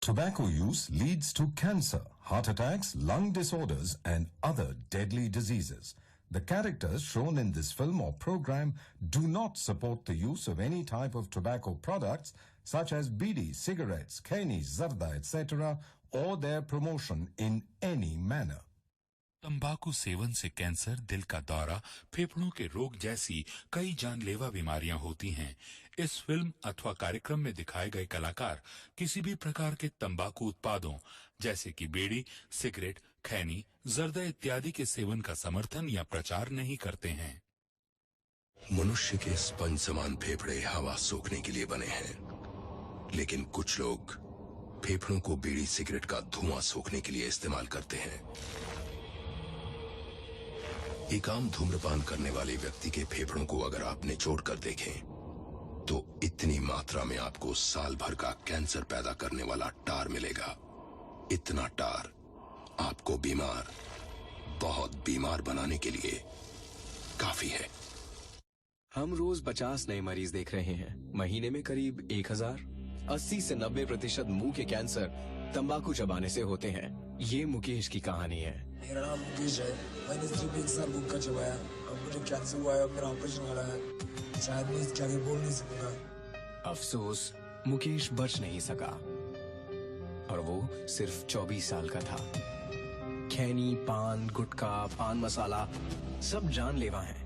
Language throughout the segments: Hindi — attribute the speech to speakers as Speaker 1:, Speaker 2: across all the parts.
Speaker 1: Tobacco use leads to cancer, heart attacks, lung disorders, and other deadly diseases. The characters shown in this film or program do not support the use of any type of tobacco products such as bidi, cigarettes, keni, zarda, etc., or their promotion in any manner.
Speaker 2: तंबाकू सेवन से कैंसर, दिल का दौरा, फेफड़ों के रोग जैसी कई जानलेवा बीमारियां होती हैं। इस फिल्म अथवा कार्यक्रम में दिखाए गए कलाकार किसी भी प्रकार के तंबाकू उत्पादों जैसे कि बीड़ी, सिगरेट, खैनी, जर्दा इत्यादि के सेवन का समर्थन या प्रचार नहीं करते हैं।
Speaker 3: मनुष्य के स्पंज समान फेफड़े हवा सोखने के लिए बने हैं, लेकिन कुछ लोग फेफड़ों को बीड़ी सिगरेट का धुआं सोखने के लिए इस्तेमाल करते हैं। एक आम धूम्रपान करने वाले व्यक्ति के फेफड़ों को अगर आप निचोड़ कर देखें तो इतनी मात्रा में आपको साल भर का कैंसर पैदा करने वाला टार मिलेगा। इतना टार आपको बीमार, बहुत बीमार बनाने के लिए काफी है।
Speaker 4: हम रोज 50 नए मरीज देख रहे हैं, महीने में करीब 1000। 80 से 90% मुंह के कैंसर तंबाकू चबाने से होते हैं। ये मुकेश की कहानी है।
Speaker 5: मेरा नाम मुकेश है। मैंने सिर्फ एक साल गुटखा चबाया, अब मुझे कैंसर हुआ है, मेरा ऑपरेशन वाला है। शायद मैं इसके आगे बोल नहीं सकूंगा।
Speaker 4: अफसोस, मुकेश बच नहीं सका और वो सिर्फ 24 साल का था। खैनी, पान, गुटखा, पान मसाला सब जानलेवा हैं।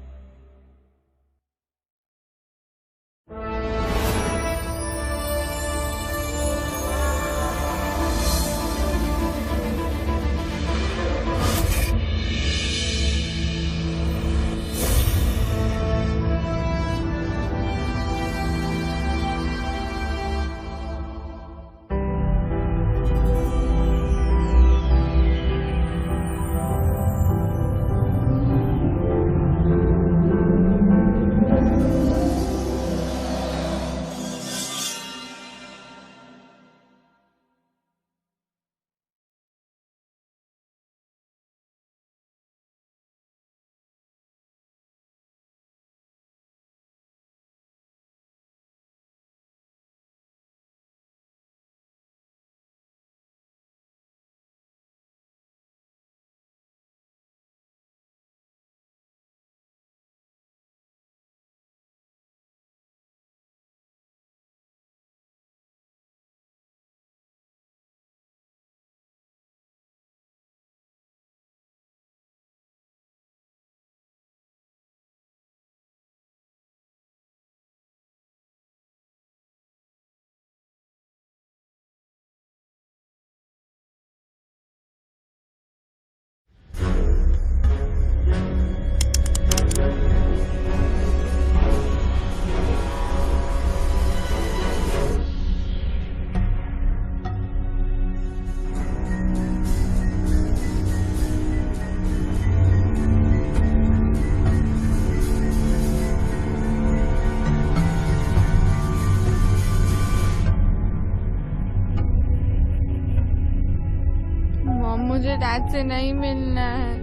Speaker 6: मुझे डैड से नहीं मिलना है।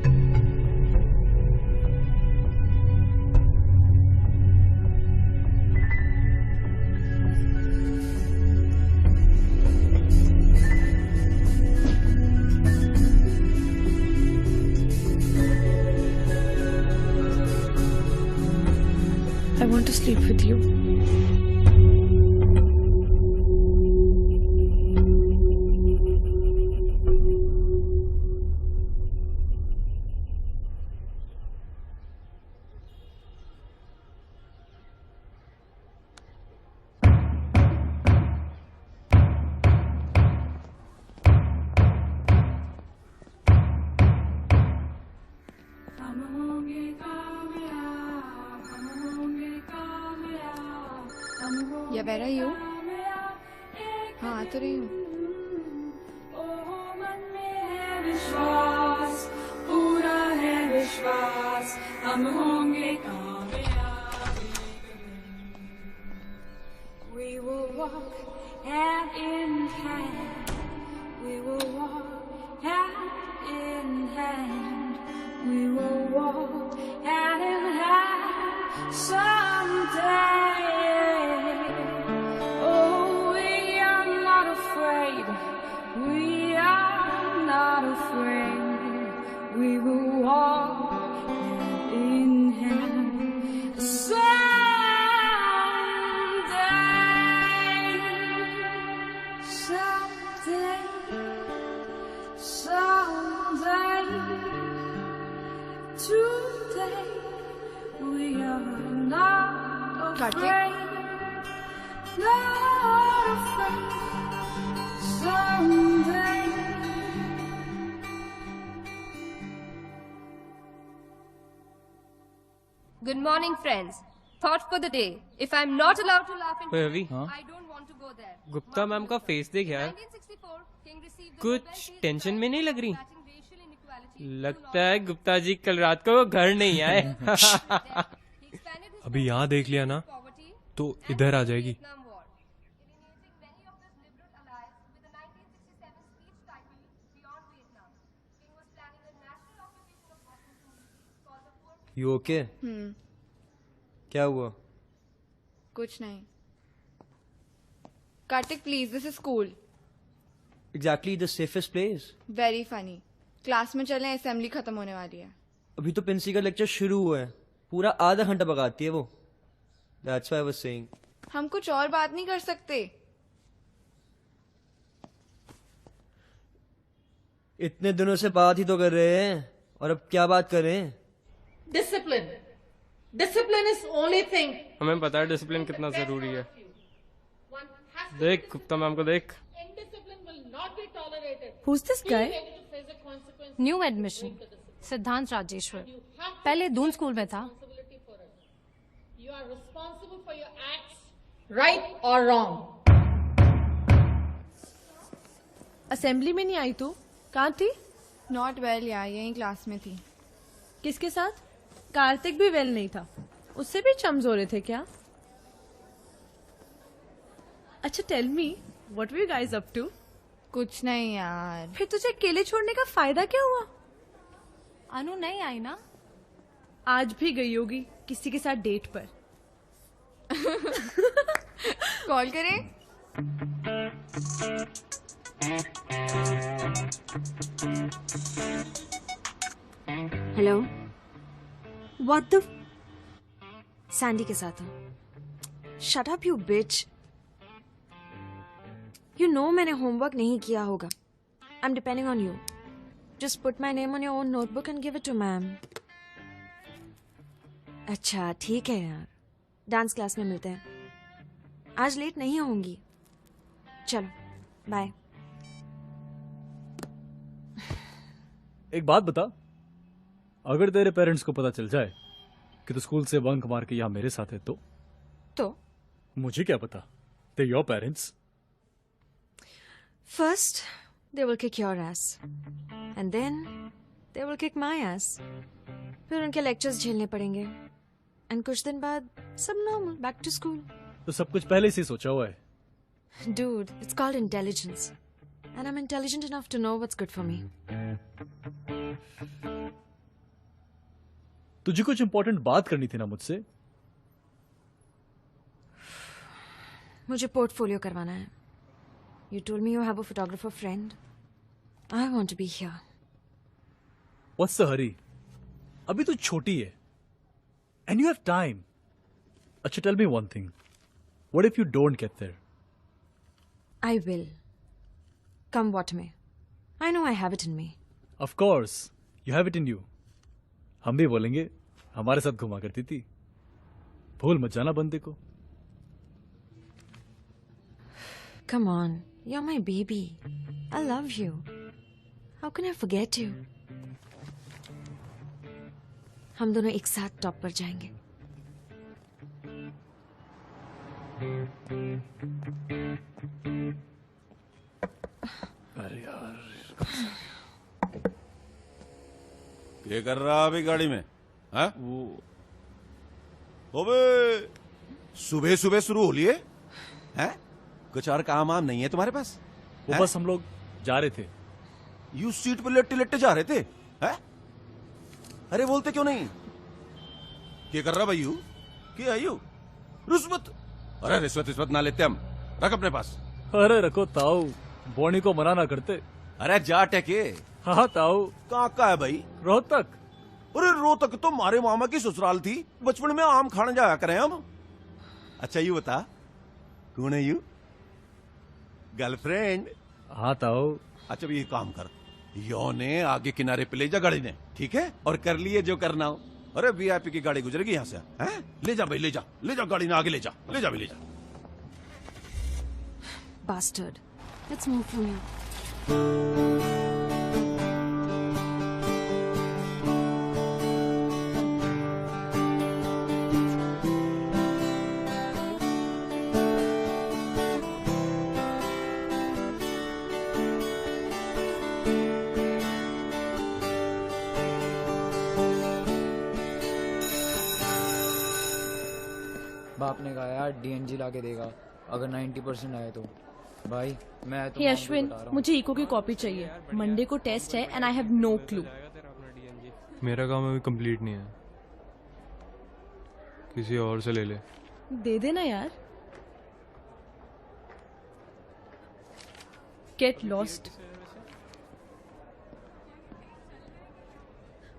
Speaker 7: I want to sleep with you.
Speaker 6: या बेरा यू? हाँ आ तो रही हूँ।
Speaker 8: विश्वास पूरा है विश्वास, हम होंगे कामयाब। We will walk hand in hand. We will walk hand in hand. We will walk hand in hand someday. Oh, we are not afraid. we will walk hand in hand. Someday, someday, someday, today we are not afraid, not afraid. Someday.
Speaker 9: Good morning, friends. Thought for the day. If I'm not allowed to laugh in
Speaker 10: Ravi,
Speaker 9: I don't want to go there.
Speaker 10: Gupta ma'am का फेस देख यार,
Speaker 9: 1964, King received the
Speaker 10: कुछ
Speaker 9: Nobel Peace
Speaker 10: टेंशन में नहीं लग रही।
Speaker 9: combating racial inequality.
Speaker 10: लगता है गुप्ता जी कल रात को वो घर नहीं आए।
Speaker 9: He expanded his
Speaker 11: अभी यहाँ देख लिया ना
Speaker 9: poverty
Speaker 11: तो इधर आ जाएगी।
Speaker 9: Vietnam War. Delineating many of his liberal allies with the 1967 speech titled Beyond Vietnam. King was planning a national occupation of Washington DC called the Poor
Speaker 11: you okay? क्या हुआ?
Speaker 6: कुछ नहीं। Kartik please, this is school.
Speaker 11: Exactly the safest place.
Speaker 6: Very funny. Class में चलें, असेंबली खत्म होने वाली है।
Speaker 11: अभी तो पिंसी का लेक्चर शुरू हुआ है, पूरा आधा घंटा भगाती है वो। That's why I was saying.
Speaker 6: हम कुछ और बात नहीं कर सकते?
Speaker 11: इतने दिनों से बात ही तो कर रहे हैं, और अब क्या बात करें?
Speaker 12: Discipline. Discipline is only thing.
Speaker 10: हमें पता है डिसिप्लिन कितना जरूरी है। देख गुप्ता मैम को देख।
Speaker 12: Indiscipline will not be tolerated.
Speaker 13: Who's this guy?
Speaker 14: New admission सिद्धांत राजेश्वर, पहले दून स्कूल में था।
Speaker 12: You are responsible for your acts, right or wrong.
Speaker 13: Assembly में नहीं आई तू? कहाँ थी?
Speaker 6: नॉट वेल यार, यही क्लास में थी।
Speaker 13: किसके साथ? कार्तिक भी वेल नहीं था, उससे भी चम्स हो रहे थे क्या? अच्छा tell me, what were you guys up to?
Speaker 6: कुछ नहीं यार।
Speaker 13: फिर तुझे अकेले छोड़ने का फायदा क्या हुआ?
Speaker 14: अनु नहीं आई ना?
Speaker 13: आज भी गई होगी किसी के साथ डेट पर।
Speaker 6: कॉल करें?
Speaker 15: हेलो, व्हाट द सैंडी के साथ हूँ। Shut up you bitch. You know मैंने होमवर्क नहीं किया होगा। I am depending on you. Just put my name on your own notebook and give it to ma'am. अच्छा ठीक है यार, डांस क्लास में मिलते हैं। आज लेट नहीं होंगी। चलो बाय।
Speaker 16: एक बात बता, अगर तेरे पेरेंट्स को पता चल जाए कि तू स्कूल से बंक मार के यहाँ मेरे साथ है तो मुझे क्या पता? They your parents.
Speaker 15: First they will kick your ass and then they will kick my ass. फिर उनके लेक्चर्स झेलने पड़ेंगे एंड कुछ दिन बाद सब नॉर्मल, बैक टू स्कूल।
Speaker 16: तो सब कुछ पहले से सोचा हुआ है।
Speaker 15: Dude, it's called intelligence. And I'm intelligent enough to know what's good for me.
Speaker 16: तुझे कुछ इंपॉर्टेंट बात करनी थी ना मुझसे।
Speaker 15: मुझे पोर्टफोलियो करवाना है। You told me you have a photographer friend. I want to be here.
Speaker 16: What's the hurry? अभी तू छोटी है and you have time. अच्छा tell me one thing. What if you don't get there?
Speaker 15: I will. Come what may. I know I have it in me.
Speaker 16: Of course, you have it in you. हम भी बोलेंगे हमारे साथ घुमा करती थी। भूल मत जाना बंदे को।
Speaker 15: Come on, you're my baby. I love you. How can I forget you? हम दोनों एक साथ टॉप पर जाएंगे।
Speaker 17: अरे यार, क्या कर रहा अभी गाड़ी में? हाँ? ओबे, सुबह सुबह शुरू हो लिए? हैं? कुछ और काम आम नहीं है तुम्हारे पास?
Speaker 16: वो बस हम लोग जा रहे थे।
Speaker 17: यू सीट पर लेटे लेटे जा रहे थे? हैं? अरे बोलते क्यों नहीं? क्या कर रहा भाई यू? क्या यू? रिश्वत? अरे रिश्वत ना लेते हम, रख अपने पास।
Speaker 16: अरे रखो ताऊ, बोनी को मना ना करते।
Speaker 17: अरे जा टेके,
Speaker 16: हाँ ताऊ।
Speaker 17: कहाँ का है भाई?
Speaker 16: रोहतक।
Speaker 17: अरे रोहतक तो मारे मामा की ससुराल थी, बचपन में आम खाने जाया करें हम। अच्छा यू बता, कौन है यू? गर्लफ्रेंड?
Speaker 16: हाँ ताऊ।
Speaker 17: अच्छा ये काम कर, यो ने आगे किनारे पे ले जा गाड़ी ने, ठीक है? और कर लिए जो करना हो। अरे वीआईपी की गाड़ी गुजरेगी यहाँ से, हैं? ले जा भाई, ले जा गाड़ी ने आगे ले जा भाई, ले जा।
Speaker 15: Bastard. Let's move from here.
Speaker 18: बाप ने कहा यार डीएनजी लाके देगा अगर 90% आए तो। भाई मैं तो
Speaker 13: हे अश्विन, मुझे इको की कॉपी चाहिए। मंडे को टेस्ट है and I have no clue.
Speaker 10: मेरा काम अभी कंप्लीट नहीं है, किसी और से ले ले।
Speaker 13: दे देना यार। Get lost.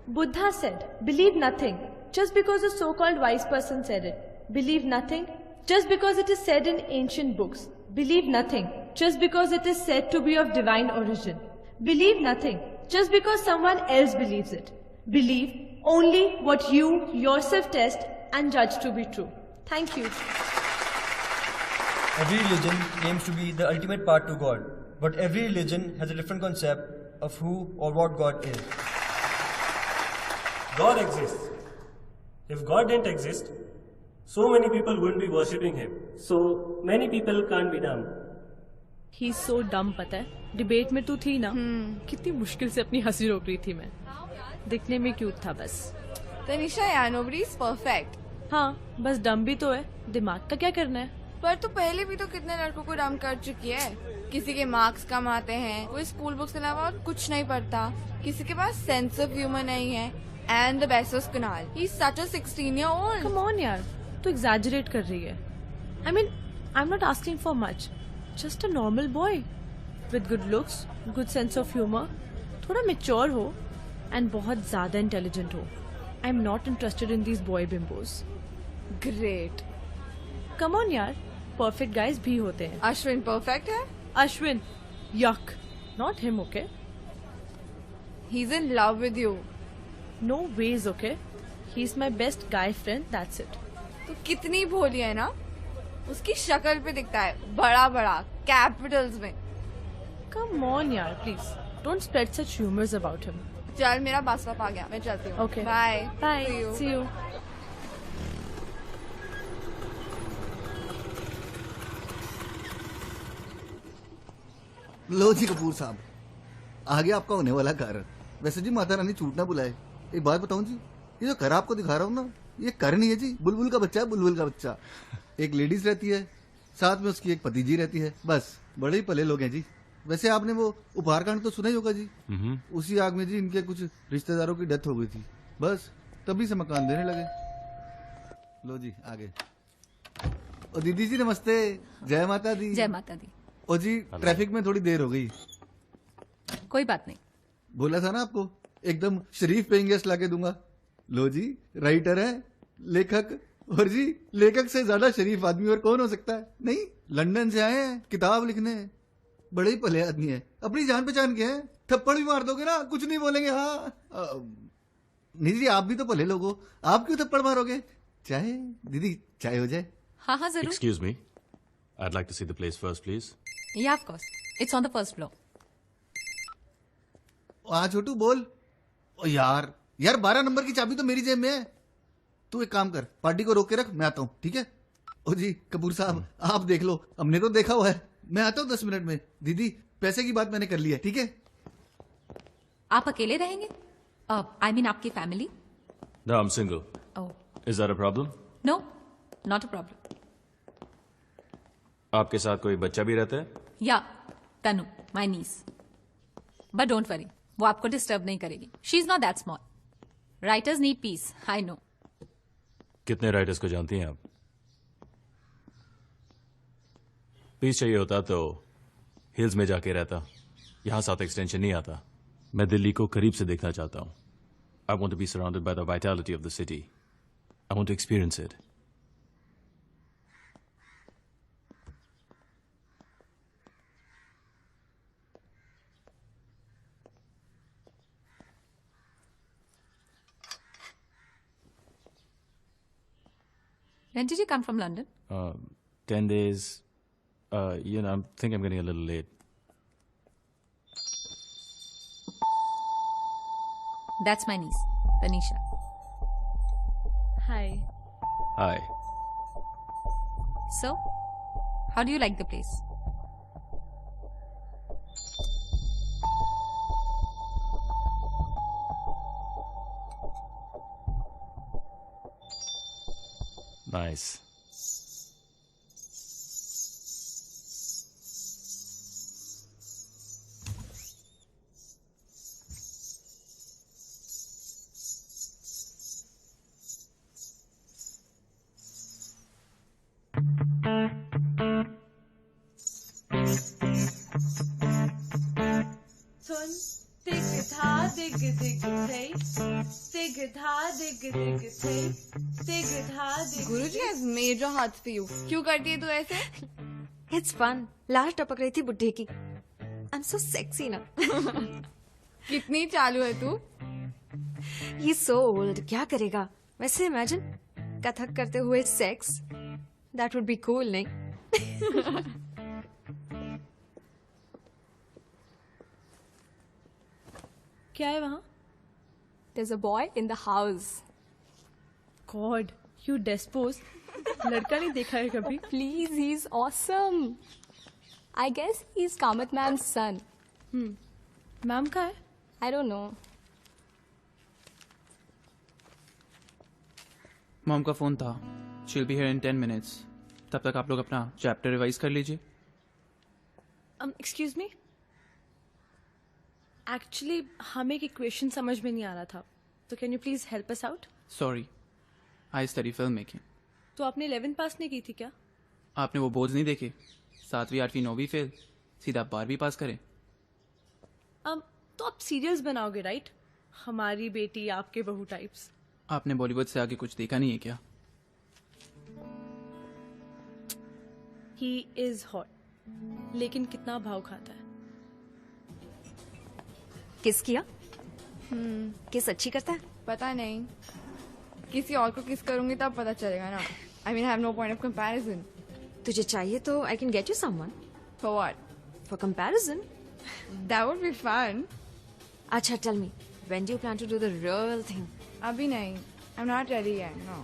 Speaker 13: Buddha said, believe nothing just because a so-called wise person said it. Believe nothing just because it is said in ancient books. Believe nothing just because it is said to be of divine origin. Believe nothing just because someone else believes it. Believe only what you yourself test and judge to be true. Thank you.
Speaker 11: Every religion aims to be the ultimate path to God, but every religion has a different concept of who or what God is.
Speaker 19: God exists. If God didn't exist, so many people wouldn't be worshipping him. So many people can't be dumb.
Speaker 13: He's so dumb, पता है? डिबेट में तू थी ना, कितनी मुश्किल से अपनी हंसी रोक रही थी मैं। दिखने में क्यूट था बस।
Speaker 6: तनिषा यार, nobody is perfect.
Speaker 13: हाँ, बस डम भी तो है। दिमाग का क्या करना है?
Speaker 6: पर तू पहले भी तो कितने लड़कों को डम कर चुकी है। किसी के मार्क्स कम आते हैं, कोई स्कूल बुक्स के अलावा और कुछ नहीं पढ़ता, किसी के पास सेंस ऑफ ह्यूमर नहीं है। And the best was Kunal. He's such a 16-year-old.
Speaker 13: Come on यार, तू exaggerate कर रही है। I mean, I'm not asking for much. Just a normal boy with good looks, good sense of humor, थोड़ा mature हो and बहुत ज़्यादा intelligent हो। I'm not interested in these boy bimbos.
Speaker 6: Great.
Speaker 13: Come on यार, perfect guys भी होते हैं।
Speaker 6: अश्विन perfect है?
Speaker 13: Ashwin, yuck. Not him, okay?
Speaker 6: He's in love with you.
Speaker 13: No ways, okay? He's my best guy friend, that's it.
Speaker 6: तो कितनी भोली है ना? उसकी शक्ल पे दिखता है बड़ा बड़ा कैपिटल्स में।
Speaker 13: Come on यार, please. Don't spread such rumors about him.
Speaker 6: चल मेरा बस स्टॉप आ गया, मैं चलती हूँ।
Speaker 13: Okay.
Speaker 6: Bye.
Speaker 13: Bye. See you.
Speaker 20: लो जी कपूर साहब, आगे आपका होने वाला घर। वैसे जी माता रानी छूट ना बुलाए। एक बात बताऊं जी, ये जो घर आपको दिखा रहा हूँ ना, ये घर नहीं है जी, बुलबुल का बच्चा है, बुलबुल का बच्चा। एक लेडीज रहती है, साथ में उसकी एक भतीजी रहती है, बस। बड़े ही पले लोग हैं जी। वैसे आपने वो उपहार कांड तो सुना ही होगा जी। उसी आग में जी इनके कुछ रिश्तेदारों की डेथ हो गई थी, बस तभी से मकान देने लगे। लो जी आगे। ओ दीदी जी नमस्ते, जय माता दी।
Speaker 21: जय माता दी।
Speaker 20: ओ जी ट्रैफिक में थोड़ी देर हो गई।
Speaker 21: कोई बात नहीं।
Speaker 20: बोला था ना आपको, एकदम शरीफ पेइंग गेस्ट लाके दूंगा। लो जी, राइटर है, लेखक, और जी लेखक से ज्यादा शरीफ आदमी और कौन हो सकता है। नहीं, लंदन से आए हैं किताब लिखने, बड़े ही भले आदमी है, अपनी जान पहचान के हैं। थप्पड़ भी मार दोगे ना, कुछ नहीं बोलेंगे। हाँ नहीं जी, आप भी तो भले लोग हो, आप क्यों थप्पड़ मारोगे। चाय दीदी, चाय हो जाए।
Speaker 21: हाँ हाँ जरूर।
Speaker 22: Excuse me, I'd like to see the place first, please.
Speaker 21: Yeah, of course. It's on the first floor.
Speaker 20: हाँ छोटू बोल। ओ यार 12 नंबर की चाबी तो मेरी जेब में है। तू एक काम कर, पार्टी को रोक के रख, मैं आता हूँ, ठीक है। ओ जी कपूर साहब, आप देख लो, हमने तो देखा हुआ है। मैं आता हूँ 10 मिनट में। दीदी पैसे की बात मैंने कर ली है, ठीक है।
Speaker 21: आप अकेले रहेंगे? I mean आपकी family?
Speaker 22: No, I'm single.
Speaker 21: Oh.
Speaker 22: Is that a problem?
Speaker 21: No, not a problem.
Speaker 22: आपके साथ कोई बच्चा भी रहता है?
Speaker 21: Yeah, Tanu, my niece. But don't worry, वो आपको डिस्टर्ब नहीं करेगी। She's not that small. Writers need peace, I know.
Speaker 22: कितने राइटर्स को जानती हैं आप? पीस चाहिए होता तो हिल्स में जाके रहता, यहां साथ एक्सटेंशन नहीं आता। मैं दिल्ली को करीब से देखना चाहता हूँ. I want to be surrounded by the vitality of the city. I want to experience it.
Speaker 21: When did you come from London?
Speaker 22: 10 days. I think I'm getting a little late.
Speaker 21: That's my niece, Tanisha.
Speaker 13: Hi.
Speaker 22: Hi.
Speaker 21: So, how do you like the place?
Speaker 22: Nice.
Speaker 13: सुन दिग था दिग दिग थे दिग था दिग दिग थे दिग था दिग.
Speaker 6: गुरुजी has made your heart for you. क्यों करती है तू ऐसे?
Speaker 15: It's fun. लाश टपक रही थी बुड्ढे की. I'm so sexy ना.
Speaker 6: कितनी चालू है तू?
Speaker 15: He's so old. क्या करेगा? वैसे imagine कथक करते हुए sex. That would be cool, नहीं?
Speaker 13: क्या है वहाँ?
Speaker 21: There's a boy in the house.
Speaker 13: God, you despose. लड़का नहीं देखा है कभी?
Speaker 21: Please, he's awesome. I guess he's Kamath ma'am's son.
Speaker 13: Ma'am का है?
Speaker 21: I don't know.
Speaker 1: मॉम का फोन था. She'll be here in 10 minutes. तब तक आप लोग अपना चैप्टर रिवाइज कर लीजिए.
Speaker 13: Excuse me? Actually, हमें एक इक्वेशन समझ में नहीं आ रहा था. तो can you please help us out?
Speaker 1: Sorry. I study filmmaking.
Speaker 13: तो आपने 11th पास नहीं की थी क्या?
Speaker 1: आपने वो बोर्ड्स नहीं देखे? 7वीं 8वीं 9वीं फेल, सीधा 12वीं पास करें.
Speaker 13: तो आप सीरियल्स बनाओगे राइट? हमारी बेटी आपके बहू टाइप्स.
Speaker 1: आपने बॉलीवुड से आगे कुछ देखा नहीं है क्या?
Speaker 13: He is hot. लेकिन कितना भाव खाता है?
Speaker 15: किस किया? किस अच्छी करता है?
Speaker 6: पता नहीं. किसी और को किस करूंगी तब पता चलेगा ना. I mean, I have no point of comparison.
Speaker 15: तुझे चाहिए तो I can get you someone.
Speaker 6: For what?
Speaker 15: For comparison.
Speaker 6: That would be fun.
Speaker 15: अच्छा, tell me, when do you plan to do the real thing?
Speaker 6: अभी नहीं. I'm not ready yet. No.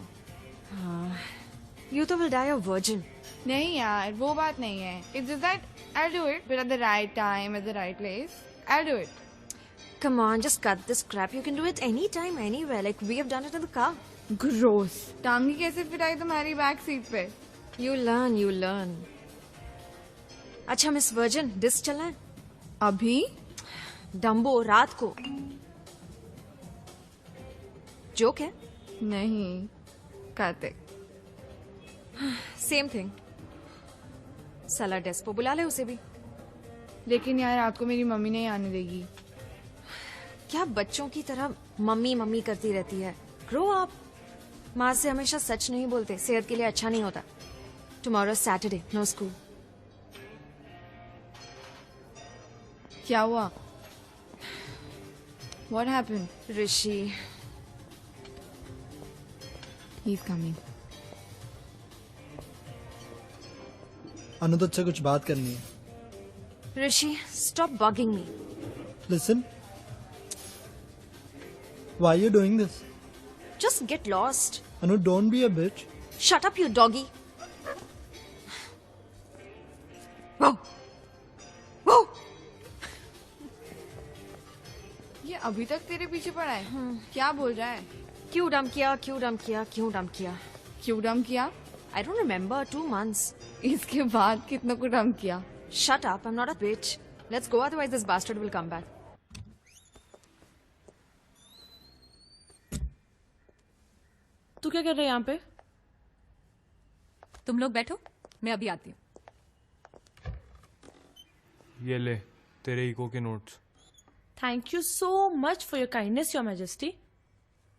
Speaker 15: You तो will die a virgin.
Speaker 6: नहीं यार, वो बात नहीं है. It's just that I'll do it, but at the right time, at the right place. I'll do it.
Speaker 15: Come on, just cut this crap. You can do it anytime, anywhere. Like we have done it in the car.
Speaker 6: Gross. टांगी कैसे फिराई तुम्हारी बैक सीट पे?
Speaker 15: You learn, you learn. अच्छा मिस वर्जिन, डिस्क चला है?
Speaker 6: अभी?
Speaker 15: डम्बो रात को. जोक है?
Speaker 6: नहीं. कार्तिक.
Speaker 15: Same thing. साला डेस्पो बुला ले उसे भी.
Speaker 6: लेकिन यार रात को मेरी मम्मी नहीं आने देगी.
Speaker 15: क्या बच्चों की तरह मम्मी मम्मी करती रहती है? Grow up. माँ से हमेशा सच नहीं बोलते, सेहत के लिए अच्छा नहीं होता. Tomorrow Saturday, no school.
Speaker 6: क्या हुआ? What happened?
Speaker 15: Rishi.
Speaker 6: He's coming.
Speaker 2: अनुदत से कुछ बात करनी है.
Speaker 15: ऋषि, stop bugging me.
Speaker 2: Listen. Why are you doing this?
Speaker 15: Just get lost.
Speaker 2: Anu, don't be a bitch.
Speaker 15: Shut up, you doggy. Whoa. Whoa.
Speaker 6: ये अभी तक तेरे पीछे पड़ा है. क्या बोल रहा है?
Speaker 15: क्यों डम किया, क्यों डम किया, क्यों डम किया?
Speaker 6: क्यों डम किया?
Speaker 15: I don't remember. 2 months.
Speaker 6: इसके बाद कितनों को डम किया?
Speaker 15: Shut up. I'm not a bitch. Let's go, otherwise this bastard will come back.
Speaker 13: तू क्या कर रहा है यहाँ पे?
Speaker 21: तुम लोग बैठो, मैं अभी आती हूँ.
Speaker 10: ये ले तेरे इको के notes.
Speaker 13: Thank you so much for your kindness your majesty.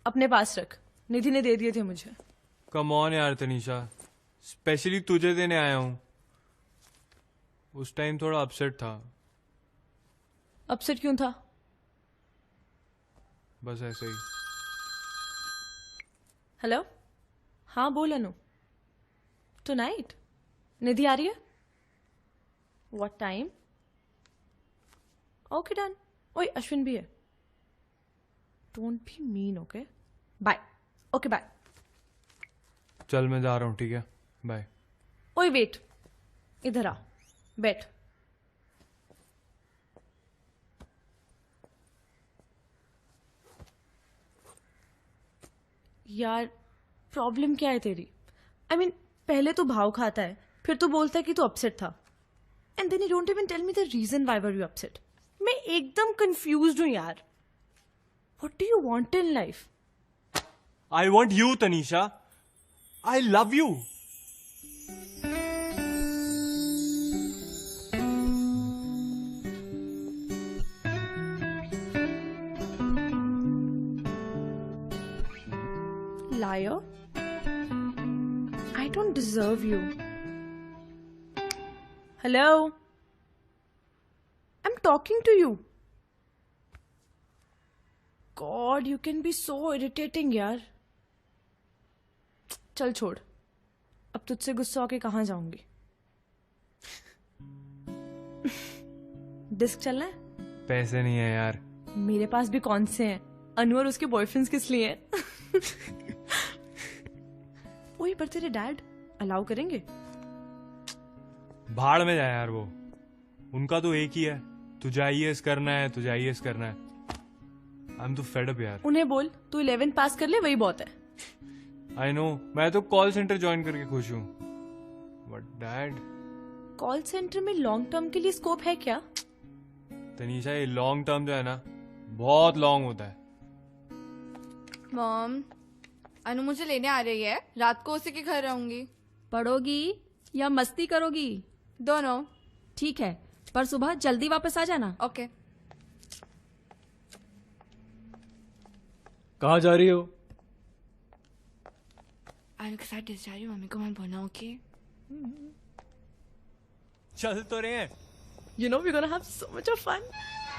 Speaker 13: अपने पास रख, निधि ने दे दिए थे मुझे.
Speaker 10: कम ऑन यार तनीषा, स्पेशली तुझे देने आया हूं. उस टाइम थोड़ा अपसेट था.
Speaker 13: अपसेट क्यों था?
Speaker 10: बस ऐसे ही.
Speaker 13: हेलो, हाँ बोल अनु. टुनाइट निधि आ रही है? What time? Okay done. ओए अश्विन भी है. Don't be mean. Okay bye. Okay bye.
Speaker 10: चल मैं जा रहा हूँ. ठीक है, बाय.
Speaker 13: ओए वेट, इधर आ, बैठ. यार प्रॉब्लम क्या है तेरी? आई मीन पहले तो भाव खाता है, फिर तो बोलता है कि तू अपसेट था, and then you don't even tell me the reason why were you upset. मैं एकदम कंफ्यूज्ड हूं यार. What do you want in life?
Speaker 10: I want you Tanisha. I love you.
Speaker 13: Liar. I don't deserve you. Hello? I'm talking to you. God, you can be so irritating, यार. चल छोड़, अब तुझसे गुस्सा होके कहाँ जाऊंगी. डिस्क चलना है?
Speaker 10: पैसे नहीं है यार.
Speaker 13: मेरे पास भी कौन से हैं. अनु और उसके बॉयफ्रेंड्स किस लिए हैं? वही पर तेरे डैड अलाउ करेंगे?
Speaker 10: भाड़ में जाए यार वो. उनका तो एक ही है, तुझे आईएएस करना है, तुझे आईएएस करना है. आई एम तो फेड अप यार.
Speaker 13: उन्हें बोल तू 11 पास कर ले, वही बहुत है.
Speaker 10: आई नो, मैं तो कॉल सेंटर ज्वाइन करके खुश हूँ. But dad.
Speaker 13: कॉल सेंटर में लॉन्ग टर्म के लिए स्कोप है क्या?
Speaker 10: तनीषा ये लॉन्ग टर्म जो है ना, बहुत लॉन्ग होता है.
Speaker 6: मॉम, अनु मुझे लेने आ रही है. रात को उसी के घर रहूंगी.
Speaker 3: पढ़ोगी या मस्ती करोगी?
Speaker 6: दोनों.
Speaker 3: ठीक है, पर सुबह जल्दी वापस आ जाना.
Speaker 6: ओके.
Speaker 16: कहाँ जा रही हो?
Speaker 6: अनु के साथ जा रही हूँ. मम्मी को मैं बोलना. ओके
Speaker 10: चल तो रहे हैं.
Speaker 13: You know we're gonna have so much of fun.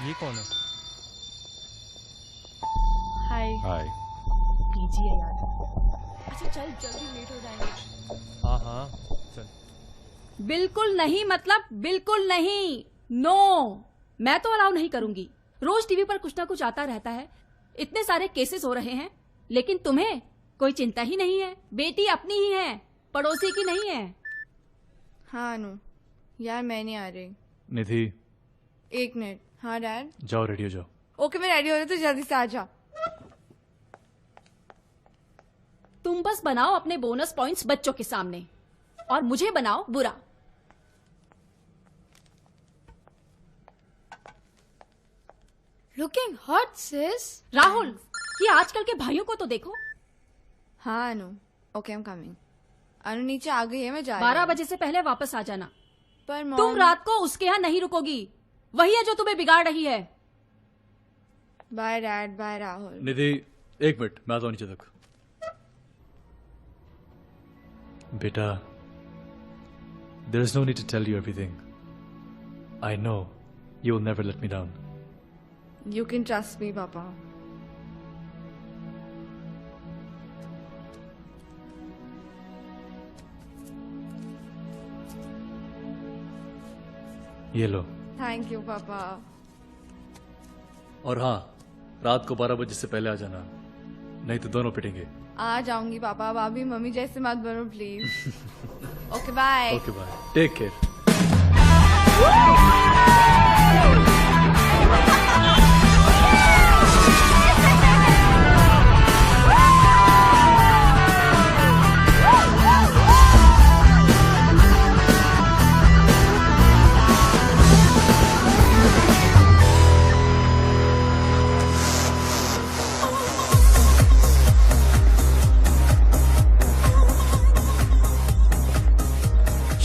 Speaker 10: ये कौन है?
Speaker 13: Hi.
Speaker 22: हाय.
Speaker 13: पीजी है यार. अच्छा चल जल्दी, लेट हो जाएंगे.
Speaker 10: हाँ हाँ चल.
Speaker 3: बिल्कुल नहीं, मतलब बिल्कुल नहीं. नो, मैं तो अलाउ नहीं करूंगी. रोज टीवी पर कुछ ना कुछ आता रहता है. इतने सारे केसेस हो रहे हैं, लेकिन तुम्हें कोई चिंता ही नहीं है. बेटी अपनी ही है, पड़ोसी की नहीं है.
Speaker 6: हाँ अनु, यार मैं नहीं आ रही.
Speaker 16: निधि,
Speaker 6: 1 मिनट. हाँ डैड.
Speaker 16: जाओ रेडी हो जाओ.
Speaker 6: ओके मैं रेडी हो रही, तो जल्दी से आ जा.
Speaker 3: तुम बस बनाओ अपने बोनस पॉइंट्स बच्चों के सामने, और मुझे बनाओ बुरा.
Speaker 6: लुकिंग हॉट सिस.
Speaker 3: राहुल, ये आजकल के भाइयों को तो देखो.
Speaker 6: हाँ Anu. Okay I am coming. Anu नीचे आ गई है, मैं जा रही
Speaker 3: 12
Speaker 6: हूँ.
Speaker 3: बजे से पहले वापस आ जाना.
Speaker 6: पर
Speaker 3: तुम रात को उसके यहाँ नहीं रुकोगी. वही है जो तुम्हें बिगाड़ रही है.
Speaker 6: Bye dad. Bye Rahul.
Speaker 16: Nidhi 1 minute, मैं आता हूँ नीचे तक. बेटा, there is no need to tell you everything. I know you will never let me down.
Speaker 6: You can trust me, Papa.
Speaker 16: ये लो.
Speaker 6: थैंक यू पापा.
Speaker 16: और हाँ, रात को 12 बजे से पहले आ जाना, नहीं तो दोनों पिटेंगे.
Speaker 6: आ जाऊंगी पापा. भाभी मम्मी जैसे मत बनो please. Okay bye.
Speaker 16: Okay bye. Take care.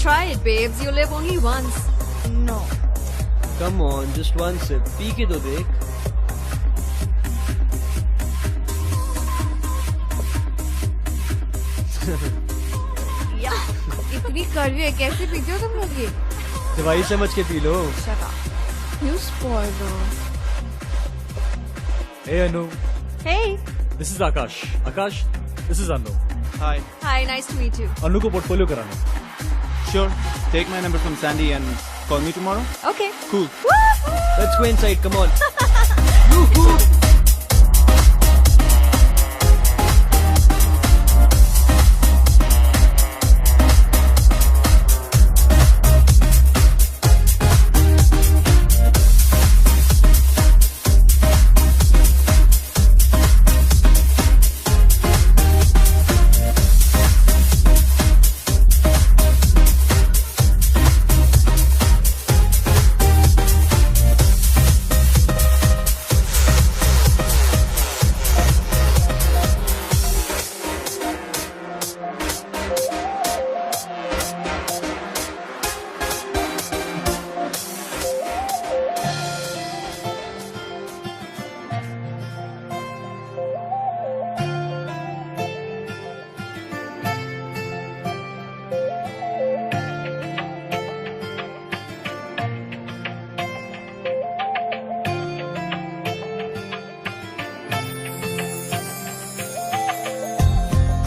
Speaker 15: Try it, babes. You live only once.
Speaker 6: No.
Speaker 11: Come on, just one sip. P के तो देख.
Speaker 6: इतनी कड़वी है, कैसे पीते हो तुम लोग ये?
Speaker 11: दवाई समझ के P low.
Speaker 6: Shut up. You spoiler.
Speaker 16: Hey Anu.
Speaker 15: Hey.
Speaker 16: This is Akash. Akash, this is Anu.
Speaker 1: Hi.
Speaker 15: Hi, nice to meet you.
Speaker 16: Anu को portfolio कराना।
Speaker 1: Sure. Take my number from Sandy and call me tomorrow.
Speaker 15: Okay.
Speaker 1: Cool.
Speaker 11: Let's go inside. Come on.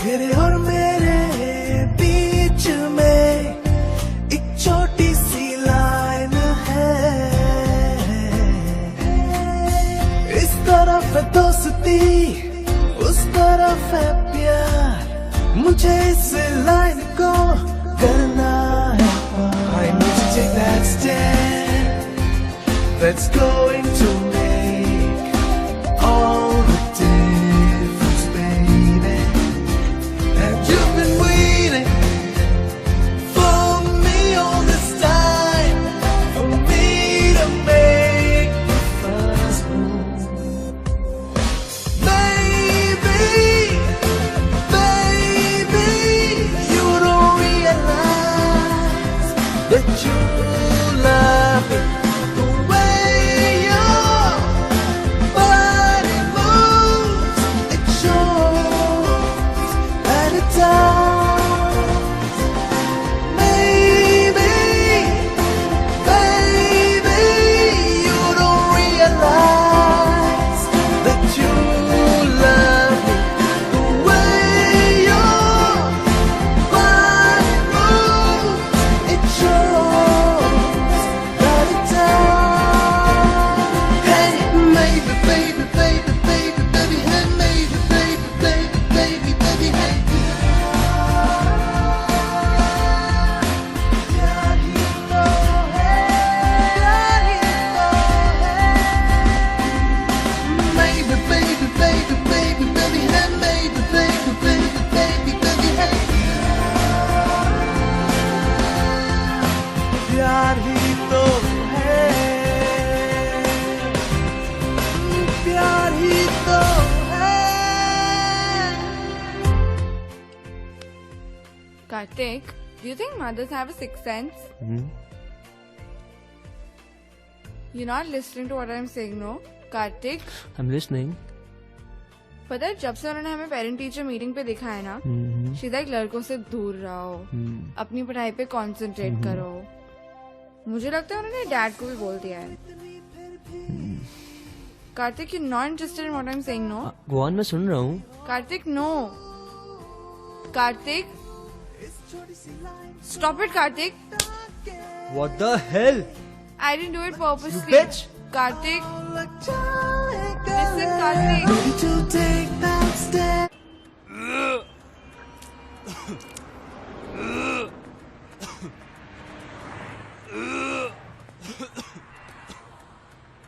Speaker 4: तेरे और मेरे बीच में एक छोटी सी लाइन है, इस तरफ है दोस्ती, उस तरफ है प्यार, मुझे इस लाइन को करना है पार। I need to take that step that's going to make all the difference, baby. And you've been waiting for me all this time, for me to make the first move. Baby, baby, you don't realize that you love me the way your body moves. It shows that it does. Maybe, baby, you don't realize that you love me the way your body moves. It shows that it does. Hey, maybe, baby, baby, baby, baby, hey, maybe, baby, baby, baby, baby, hey. प्यार ही तो है, प्यार ही तो है। Maybe, baby, baby, baby, baby, hey, maybe, baby, baby, baby, baby, hey. प्यार ही तो है, प्यार ही तो है।
Speaker 6: Karthik, do you think mothers have a sixth sense? You're not listening to what I'm saying, no? Karthik,
Speaker 19: I'm listening.
Speaker 6: पता है जब से उन्होंने हमें पेरेंट टीचर मीटिंग पे देखा है ना, सीधा एक लड़कों से दूर रहो, अपनी पढ़ाई पे कंसंट्रेट करो। मुझे लगता है उन्होंने डैड को भी बोल दिया है। Kartik, you're not interested in what I'm saying, no?
Speaker 19: Go on, मैं सुन रहा हूँ।
Speaker 6: Karthik, no. Karthik, stop it, Karthik.
Speaker 11: What the hell?
Speaker 6: I didn't do it purposely.
Speaker 11: You bitch.
Speaker 6: Karthik, listen, Karthik.
Speaker 4: Ready to take that step.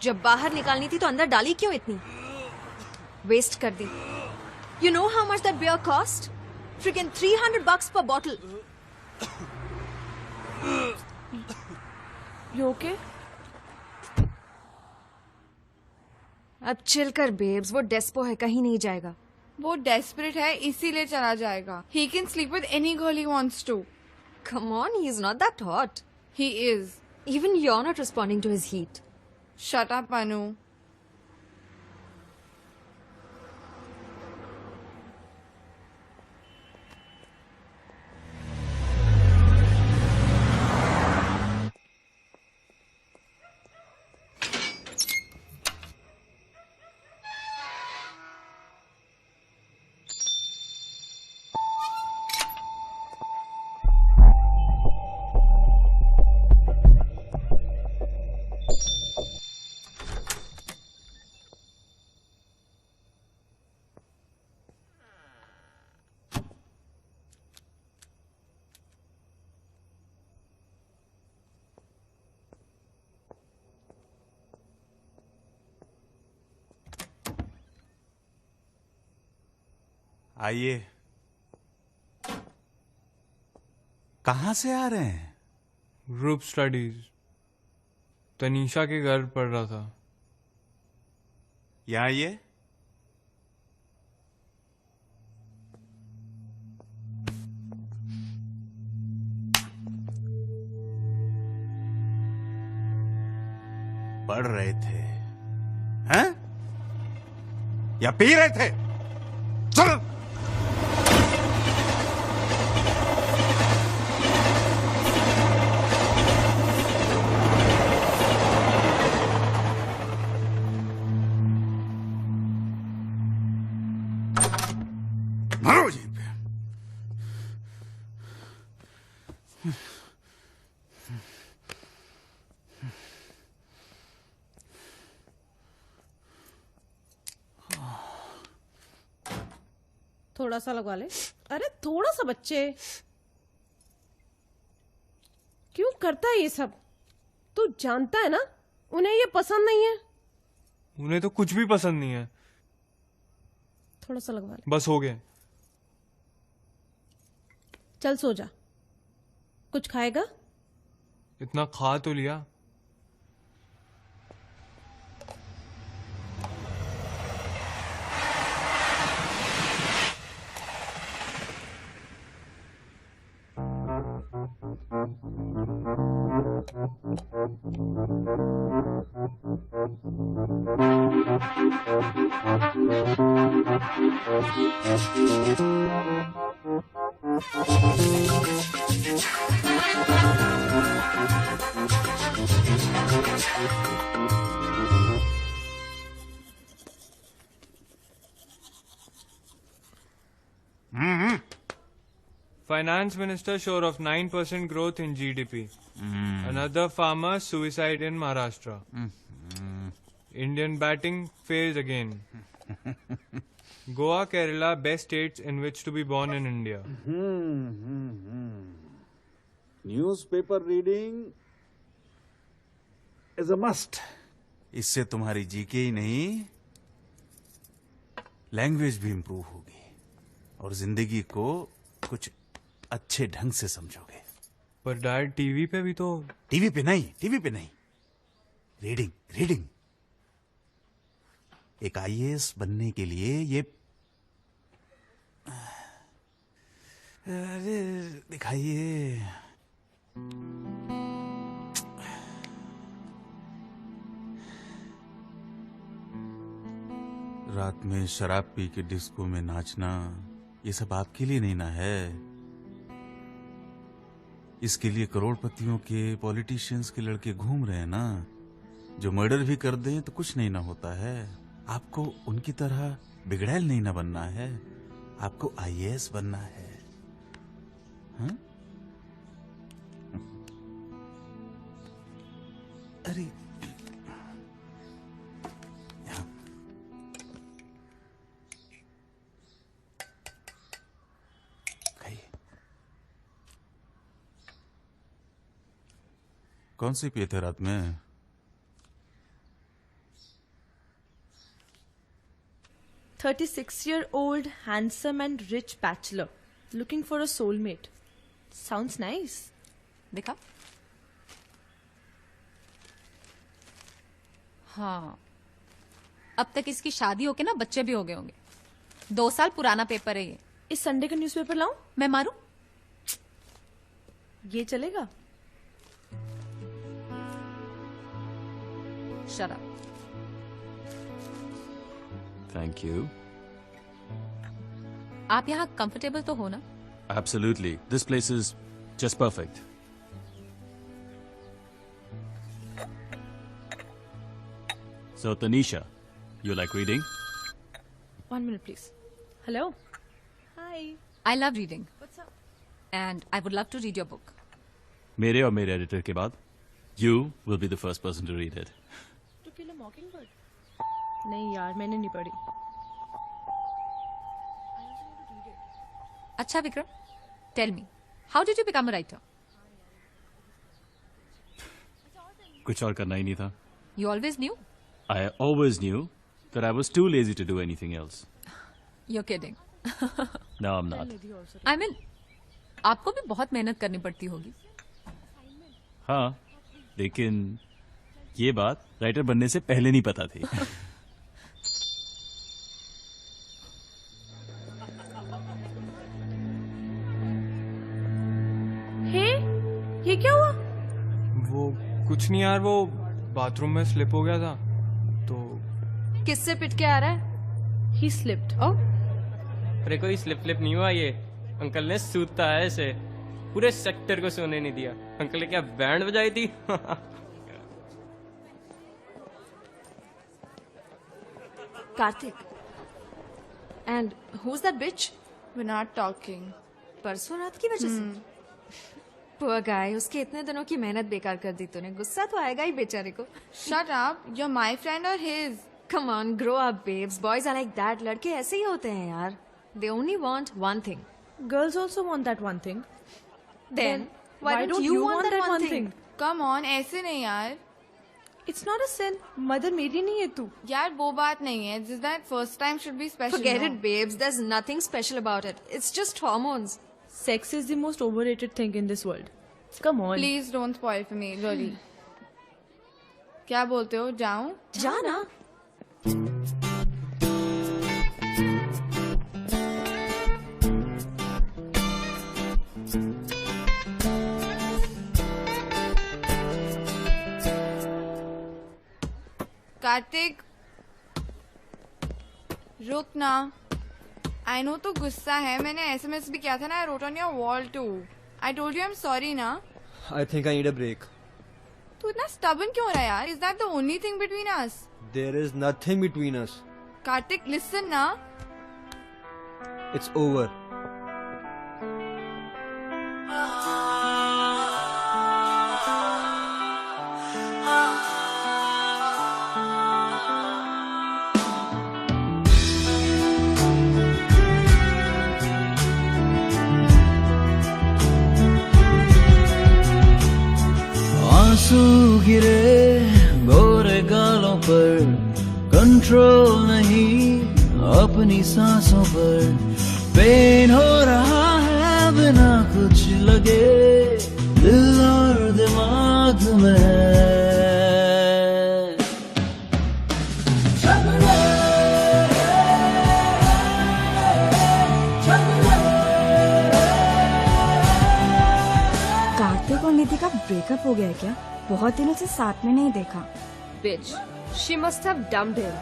Speaker 15: जब बाहर निकालनी थी तो अंदर डाली क्यों इतनी? वेस्ट कर दी। You know how much that beer cost? Freaking $300 per bottle.
Speaker 6: You okay?
Speaker 15: अब चिल कर बेब्स, वो डेस्पो है, कहीं नहीं जाएगा।
Speaker 6: वो desperate है इसीलिए चला जाएगा। He can sleep with any girl he wants to.
Speaker 15: Come on, he's not that hot.
Speaker 6: He is.
Speaker 15: Even you're not responding to his heat.
Speaker 6: Shut up, Anu.
Speaker 5: आइए। कहाँ से आ रहे हैं?
Speaker 10: Group studies. तनीषा के घर पढ़ रहा था।
Speaker 5: यहाँ आइए। पढ़ रहे थे हैं या पी रहे थे? चलो। मारो जी पे।
Speaker 12: थोड़ा सा लगवा ले। अरे थोड़ा सा बच्चे, क्यों करता है ये सब? तू जानता है ना उन्हें ये पसंद नहीं है।
Speaker 10: उन्हें तो कुछ भी पसंद नहीं है।
Speaker 12: थोड़ा सा लगवा ले।
Speaker 10: बस हो गया।
Speaker 12: चल सो जा। कुछ खाएगा?
Speaker 10: इतना खा तो लिया। Finance Minister sure of 9% growth in GDP. Another farmer suicide in Maharashtra. Indian batting failed again. Goa, Kerala, best states in which to be born in India.
Speaker 5: Newspaper reading is a must. इससे तुम्हारी जीके ही नहीं, लैंग्वेज भी इंप्रूव होगी और जिंदगी को कुछ अच्छे ढंग से समझोगे।
Speaker 10: पर डैड टीवी पे भी तो।
Speaker 5: टीवी पे नहीं, रीडिंग रीडिंग। एक आईएएस बनने के लिए ये अरे दिखाइए। रात में शराब पी के डिस्को में नाचना, ये सब आपके लिए नहीं ना है। इसके लिए करोड़पतियों के, पॉलिटिशियंस के लड़के घूम रहे हैं ना, जो मर्डर भी कर दें तो कुछ नहीं ना होता है। आपको उनकी तरह बिगड़ैल नहीं ना बनना है, आपको आईएएस बनना है। हाँ? अरे यहाँ। खाइए। कौन सी पिए थे रात में?
Speaker 13: "36-year-old, handsome and rich bachelor, looking for a soulmate. Sounds nice."
Speaker 21: देखा? हाँ, अब तक इसकी शादी होके ना बच्चे भी हो गए होंगे। 2 साल पुराना पेपर है ये।
Speaker 13: इस संडे का न्यूज़पेपर लाऊं?
Speaker 21: मैं मारूं?
Speaker 13: ये चलेगा?
Speaker 21: Shut up.
Speaker 22: Thank you.
Speaker 21: आप यहाँ कंफर्टेबल तो हो ना?
Speaker 22: Absolutely. This place is just perfect. So, Tanisha, you like reading?
Speaker 13: 1 minute, please. Hello? Hi.
Speaker 21: I love reading.
Speaker 13: What's up?
Speaker 21: And I would love to read your book.
Speaker 22: मेरे और मेरे एडिटर के बाद, you will be the first person to read it.
Speaker 13: To Kill a Mockingbird? नहीं यार, मैंने नहीं पढ़ी।
Speaker 21: अच्छा Vikram, tell me, how did you become a writer?
Speaker 22: कुछ और करना ही नहीं था।
Speaker 21: You always knew?
Speaker 22: I always knew that I was too lazy to do anything else.
Speaker 21: You're kidding.
Speaker 22: No, I'm not.
Speaker 21: I mean, आपको भी बहुत मेहनत करनी पड़ती होगी.
Speaker 22: हाँ, लेकिन ये बात राइटर बनने से पहले नहीं पता थी.
Speaker 13: हे, ये क्या हुआ?
Speaker 10: वो कुछ नहीं यार, वो बाथरूम में स्लिप हो गया था तो.
Speaker 15: किससे पिट के आ रहा है?
Speaker 13: He slipped.
Speaker 15: Oh.
Speaker 7: अरे कोई स्लिप नहीं हुआ, ये अंकल ने सूता है ऐसे, पूरे सेक्टर को सोने नहीं दिया. अंकल ने क्या बैंड बजाई थी.
Speaker 15: Kartik. And who's that bitch?
Speaker 6: We're not talking.
Speaker 15: परसों रात की वजह से. Poor guy, उसके इतने दिनों की मेहनत बेकार कर दी तूने. गुस्सा तो आएगा ही बेचारे को.
Speaker 6: Shut up. You're my friend or his?
Speaker 15: Come on, grow up, babes. Boys are like that. लड़के ऐसे ही होते हैं यार. They only want one thing.
Speaker 13: Girls also want that one thing.
Speaker 15: Then why don't you want that one thing?
Speaker 6: Come on, ऐसे नहीं यार.
Speaker 13: It's not a sin. Mother मेरी नहीं है तू.
Speaker 6: यार वो बात नहीं है. Just that first time should be special.
Speaker 15: Forget
Speaker 6: no?
Speaker 15: it, babes. There's nothing special about it. It's just hormones.
Speaker 13: Sex is the most overrated thing in this world. Come on.
Speaker 6: Please don't spoil for me, really. क्या बोलते हो? जाऊं?
Speaker 15: जा ना.
Speaker 6: कार्तिक रुक ना. आई नो तो गुस्सा है. मैंने SMS भी किया था ना. I wrote on your wall too. I told you I am sorry ना.
Speaker 11: I think I need a break.
Speaker 6: तू इतना स्टबन क्यों हो रहा है यार? Is that the only thing between us?
Speaker 11: There is nothing between us.
Speaker 6: Kartik listen ना.
Speaker 11: It's over.
Speaker 4: आंसू गिरे गोरे गालों पर, कंट्रोल नहीं अपनी सांसों पर. पेन हो रहा है बिना कुछ लगे, दिल और दिमाग में.
Speaker 8: कार्तिक और निधि का ब्रेकअप हो गया है क्या? बहुत दिनों से साथ में नहीं देखा.
Speaker 15: Bitch, she must have dumped him.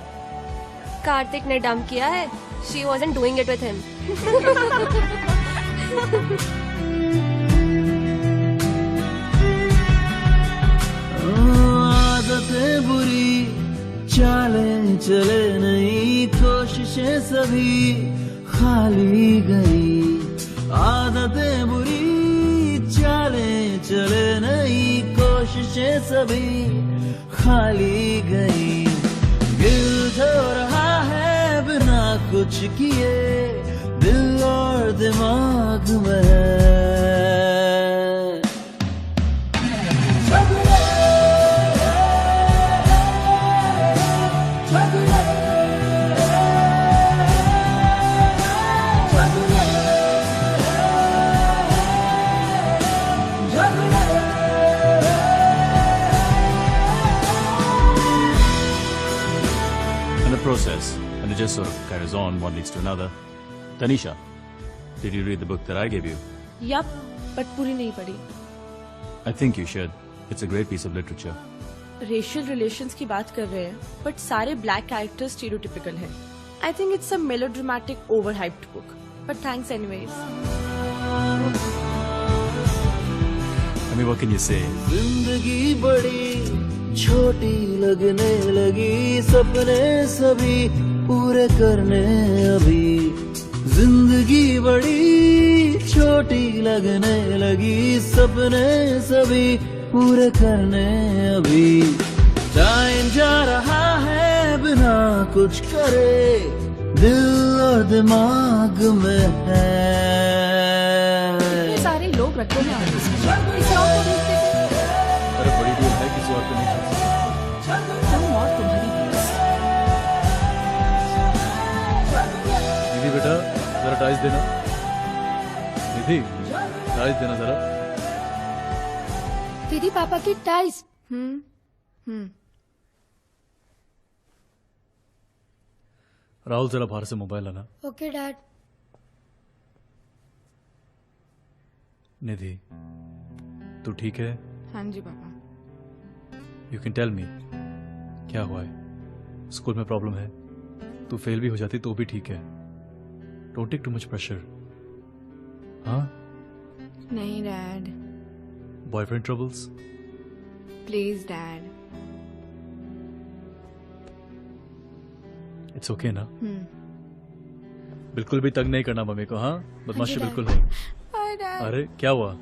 Speaker 15: Kartik ने डंप किया है. She wasn't doing it with him.
Speaker 4: आदतें बुरी, चालें चले नहीं, कोशिशें सभी खाली गई. आदतें बुरी, चालें चले नहीं, कोशिशें सभी खाली गई. गिल्ट हो रहा है बिना कुछ किए, दिल और दिमाग में.
Speaker 22: Process, and it just sort of carries on, one leads to another. Tanisha, did you read the book that I gave you?
Speaker 13: Yup, but पूरी नहीं पढ़ी.
Speaker 22: I think you should. It's a great piece of literature.
Speaker 13: Racial relations की बात कर रहे हैं, but सारे black characters stereotypical हैं. I think it's a melodramatic, overhyped book. But thanks anyways.
Speaker 22: I mean, what can you say?
Speaker 4: जिंदगी बड़ी छोटी लगने लगी, सपने सभी पूरे करने अभी. जिंदगी बड़ी छोटी लगने लगी, सपने सभी पूरे करने अभी. टाइम जा रहा है बिना कुछ करे, दिल और दिमाग में है.
Speaker 3: इतने सारे लोग रखे हैं ऑफिस में. किसी और को भेज देते.
Speaker 16: अरे बड़ी डील है, किसी और को नहीं.
Speaker 3: तुम और तुम्हारी
Speaker 16: दीदी बेटा जरा देना। निधि, टाइज देना जरा।
Speaker 6: दीदी पापा की टाइज।
Speaker 16: राहुल जरा बाहर से मोबाइल लाना।
Speaker 6: Okay dad.
Speaker 16: निधि, तू ठीक है?
Speaker 6: हाँ जी पापा।
Speaker 16: यू कैन टेल मी, क्या हुआ है? स्कूल में प्रॉब्लम है? तू फेल भी हो जाती तो भी ठीक है। Don't take too much pressure. हाँ?
Speaker 6: नहीं dad.
Speaker 16: Boyfriend troubles?
Speaker 6: Please dad.
Speaker 16: It's okay ना?
Speaker 6: हम्म।
Speaker 16: बिल्कुल भी तंग नहीं करना मम्मी को, हाँ? बदमाशी
Speaker 6: हाँ जी,
Speaker 16: बिल्कुल नहीं।
Speaker 6: Hi dad.
Speaker 16: अरे क्या हुआ?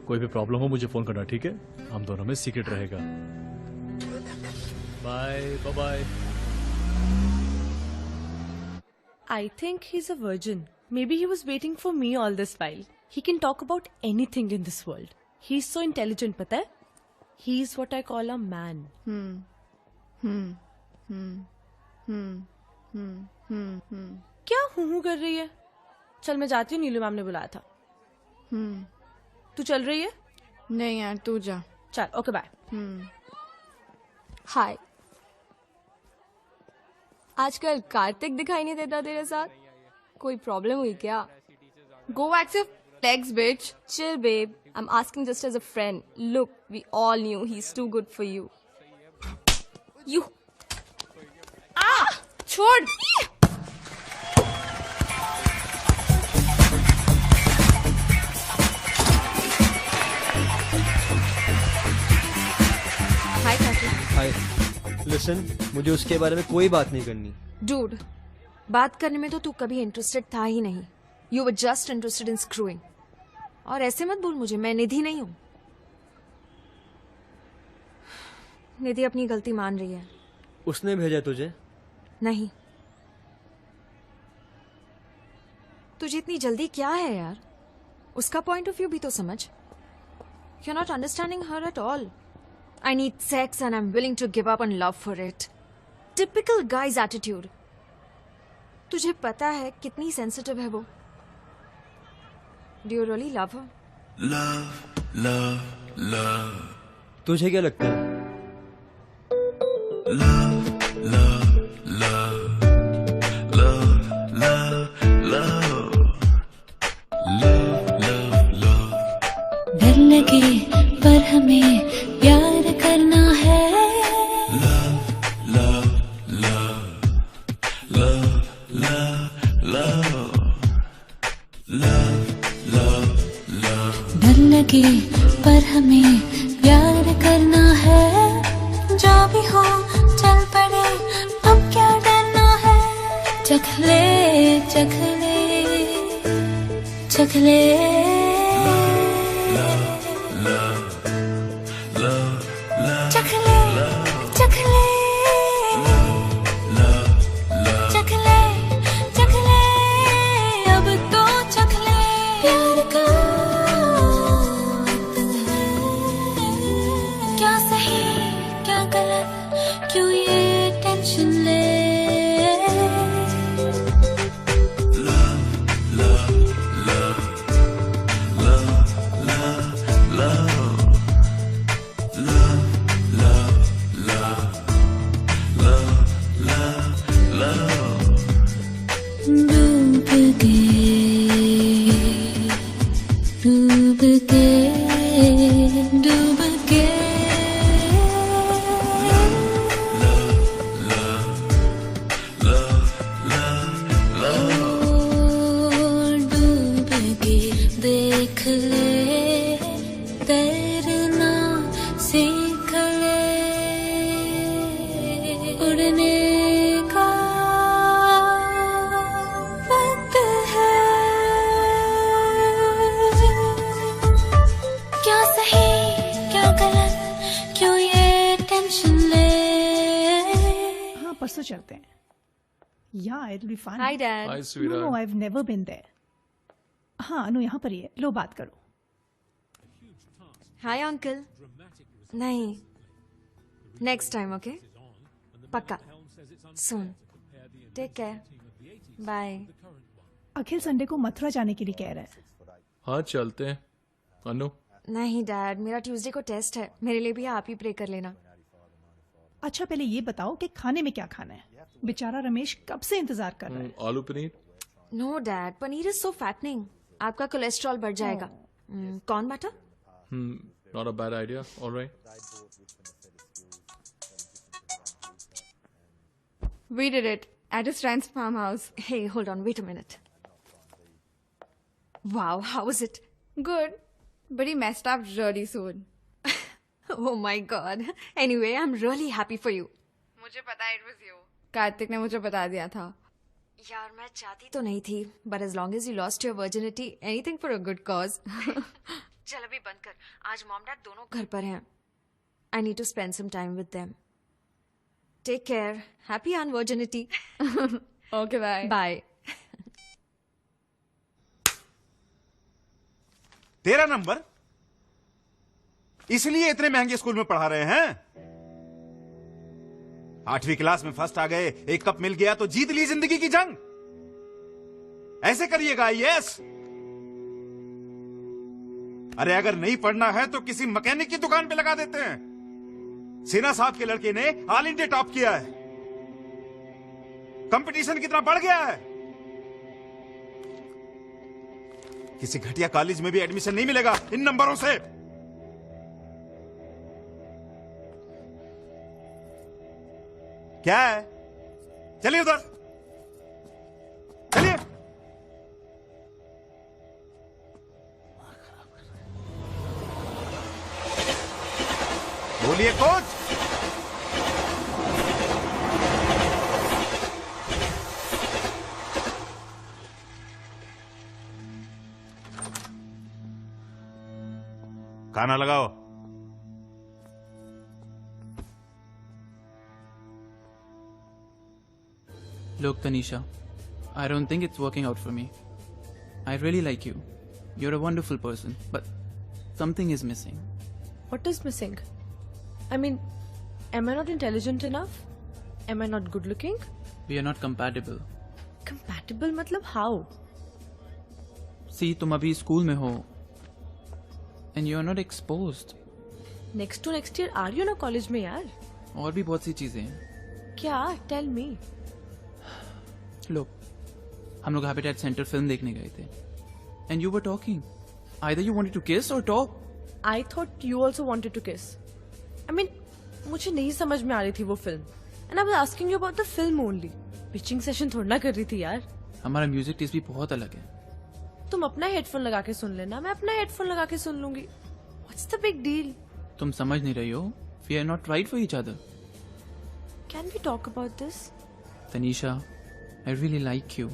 Speaker 16: कोई भी प्रॉब्लम हो मुझे फोन करना, ठीक है? हम दोनों में सीक्रेट रहेगा। Bye bye.
Speaker 13: I think he's a virgin. Maybe he was waiting for me all this while. He can talk about anything in this world. He's so intelligent, पता है? He's what I call a man. क्या हूँ कर रही है? चल मैं जाती हूँ, नीलू मैम ने बुलाया था। तू चल रही है?
Speaker 6: नहीं यार तू जा।
Speaker 13: चल ओके बाय।
Speaker 9: हाय। आजकल कार्तिक दिखाई नहीं देता तेरे साथ, कोई प्रॉब्लम हुई क्या?
Speaker 6: Go wax your legs, bitch.
Speaker 9: Chill, babe. I'm asking just as a friend. Look, we all knew he's too good for you. You.
Speaker 6: Ah! छोड़!
Speaker 9: Hi, Kartik.
Speaker 11: हाय, लिसन, मुझे उसके बारे में कोई बात नहीं करनी।
Speaker 15: Dude, बात करने में तो तू कभी इंटरेस्टेड था ही नहीं। You were just interested in screwing. और ऐसे मत बोल मुझे, मैं निधि नहीं हूं। निधि अपनी गलती मान रही है।
Speaker 11: उसने भेजा तुझे?
Speaker 15: नहीं। तुझे इतनी जल्दी क्या है यार? उसका पॉइंट ऑफ व्यू भी तो समझ। You're not understanding her at all. I need sex and I'm willing to give up on love for it. Typical guy's attitude. तुझे पता है कितनी सेंसिटिव है वो? Do you really love her?
Speaker 5: Love, love, love.
Speaker 11: तुझे क्या लगता है?
Speaker 5: Love, love, love. Love, love, love. Love, love, love.
Speaker 14: डर लगे पर हमें प्यार करना है।
Speaker 5: Love, love, love. Love, love, love. Love, love, love.
Speaker 14: डर लगे पर हमें प्यार करना है। जो भी हो चल पड़े, अब क्या डरना है। चख ले चख ले चख ले। चख ले चख ले चख ले चख ले। अब तो चख ले। प्यार का क्या सही क्या गलत, क्यों ये टेंशन ले। डूब के डूब के डूब के देख ले, तैरना सीख ले। उड़ने का वक्त है। क्या सही क्या गलत, क्यों ये टेंशन ले।
Speaker 23: हाँ परसों चलते हैं। Yeah, it'll be fun.
Speaker 15: Hi, Dad.
Speaker 23: Hi, sweetheart. No, I've never been there. हाँ अनु यहाँ पर ही है, लो बात करो।
Speaker 15: Hi uncle. नहीं, नेक्स्ट टाइम ओके, पक्का। सुन, टेक केयर, बाय।
Speaker 23: अखिल संडे को मथुरा जाने के लिए कह रहा है।
Speaker 17: हाँ चलते हैं। अनु
Speaker 15: नहीं डैड, मेरा ट्यूसडे को टेस्ट है, मेरे लिए भी आप ही प्रे कर लेना।
Speaker 23: अच्छा पहले ये बताओ कि खाने में क्या खाना है? बेचारा रमेश कब से इंतजार कर रहा है।
Speaker 17: आलू paneer.
Speaker 15: No dad, paneer is so fattening, आपका कोलेस्ट्रॉल बढ़ जाएगा। कौन butter?
Speaker 17: Not a bad idea. All right.
Speaker 6: We did it at his friend's farmhouse.
Speaker 15: Hey, hold on, wait a minute. Wow, how was it?
Speaker 6: Good, but he messed up really soon.
Speaker 15: Oh my god. Anyway, I'm really happy for you.
Speaker 6: मुझे पता it was you. कार्तिक ने मुझे बता दिया था।
Speaker 15: यार मैं चाहती तो नहीं थी, but as long as you lost your virginity, anything for a good cause. चल अभी बंद कर, आज मॉम डैड दोनों घर पर हैं। I need to spend some time with them. Take care. Happy unvirginity.
Speaker 6: Okay, bye.
Speaker 15: Bye.
Speaker 5: तेरा नंबर? इसलिए इतने महंगे स्कूल में पढ़ा रहे हैं? 8वीं क्लास में फर्स्ट आ गए, एक कप मिल गया तो जीत ली जिंदगी की जंग। ऐसे करिएगा IAS? अरे अगर नहीं पढ़ना है तो किसी मैकेनिक की दुकान पे लगा देते हैं। सिन्हा साहब के लड़के ने ऑल इंडिया टॉप किया है। कंपटीशन कितना बढ़ गया है। किसी घटिया कॉलेज में भी एडमिशन नहीं मिलेगा इन नंबरों से। क्या है? चलिए उधर, चलिए। बोलिए कोच। खाना लगाओ।
Speaker 1: Look, Tanisha, I don't think it's working out for me. I really like you. You're a wonderful person, but something is missing.
Speaker 13: What is missing? I mean, am I not intelligent enough? Am I not good looking?
Speaker 1: We are not compatible.
Speaker 13: Compatible मतलब how?
Speaker 1: See, तुम अभी स्कूल में हो, and you are not exposed.
Speaker 13: Next to next year are you ना कॉलेज में यार?
Speaker 1: और भी बहुत सी चीजें हैं।
Speaker 13: क्या? Tell me.
Speaker 1: Look, हम लोग हैबिटेट सेंटर फिल्म देखने गए थे, and you were talking. Either you wanted to kiss or talk.
Speaker 13: I thought you also wanted to kiss. I mean, मुझे नहीं समझ में आ रही थी वो film, and I was asking you about the film only. Pitching session थोड़ा ना कर रही थी यार।
Speaker 1: हमारा म्यूजिक टेस्ट भी बहुत अलग है।
Speaker 13: तुम अपना हेडफोन लगा के सुन लेना, मैं अपना हेडफोन लगा के सुन लूंगी। What's the big deal?
Speaker 1: तुम समझ नहीं रही हो। We are not right for each other.
Speaker 13: Can we talk about this?
Speaker 1: Tanisha, I really like you.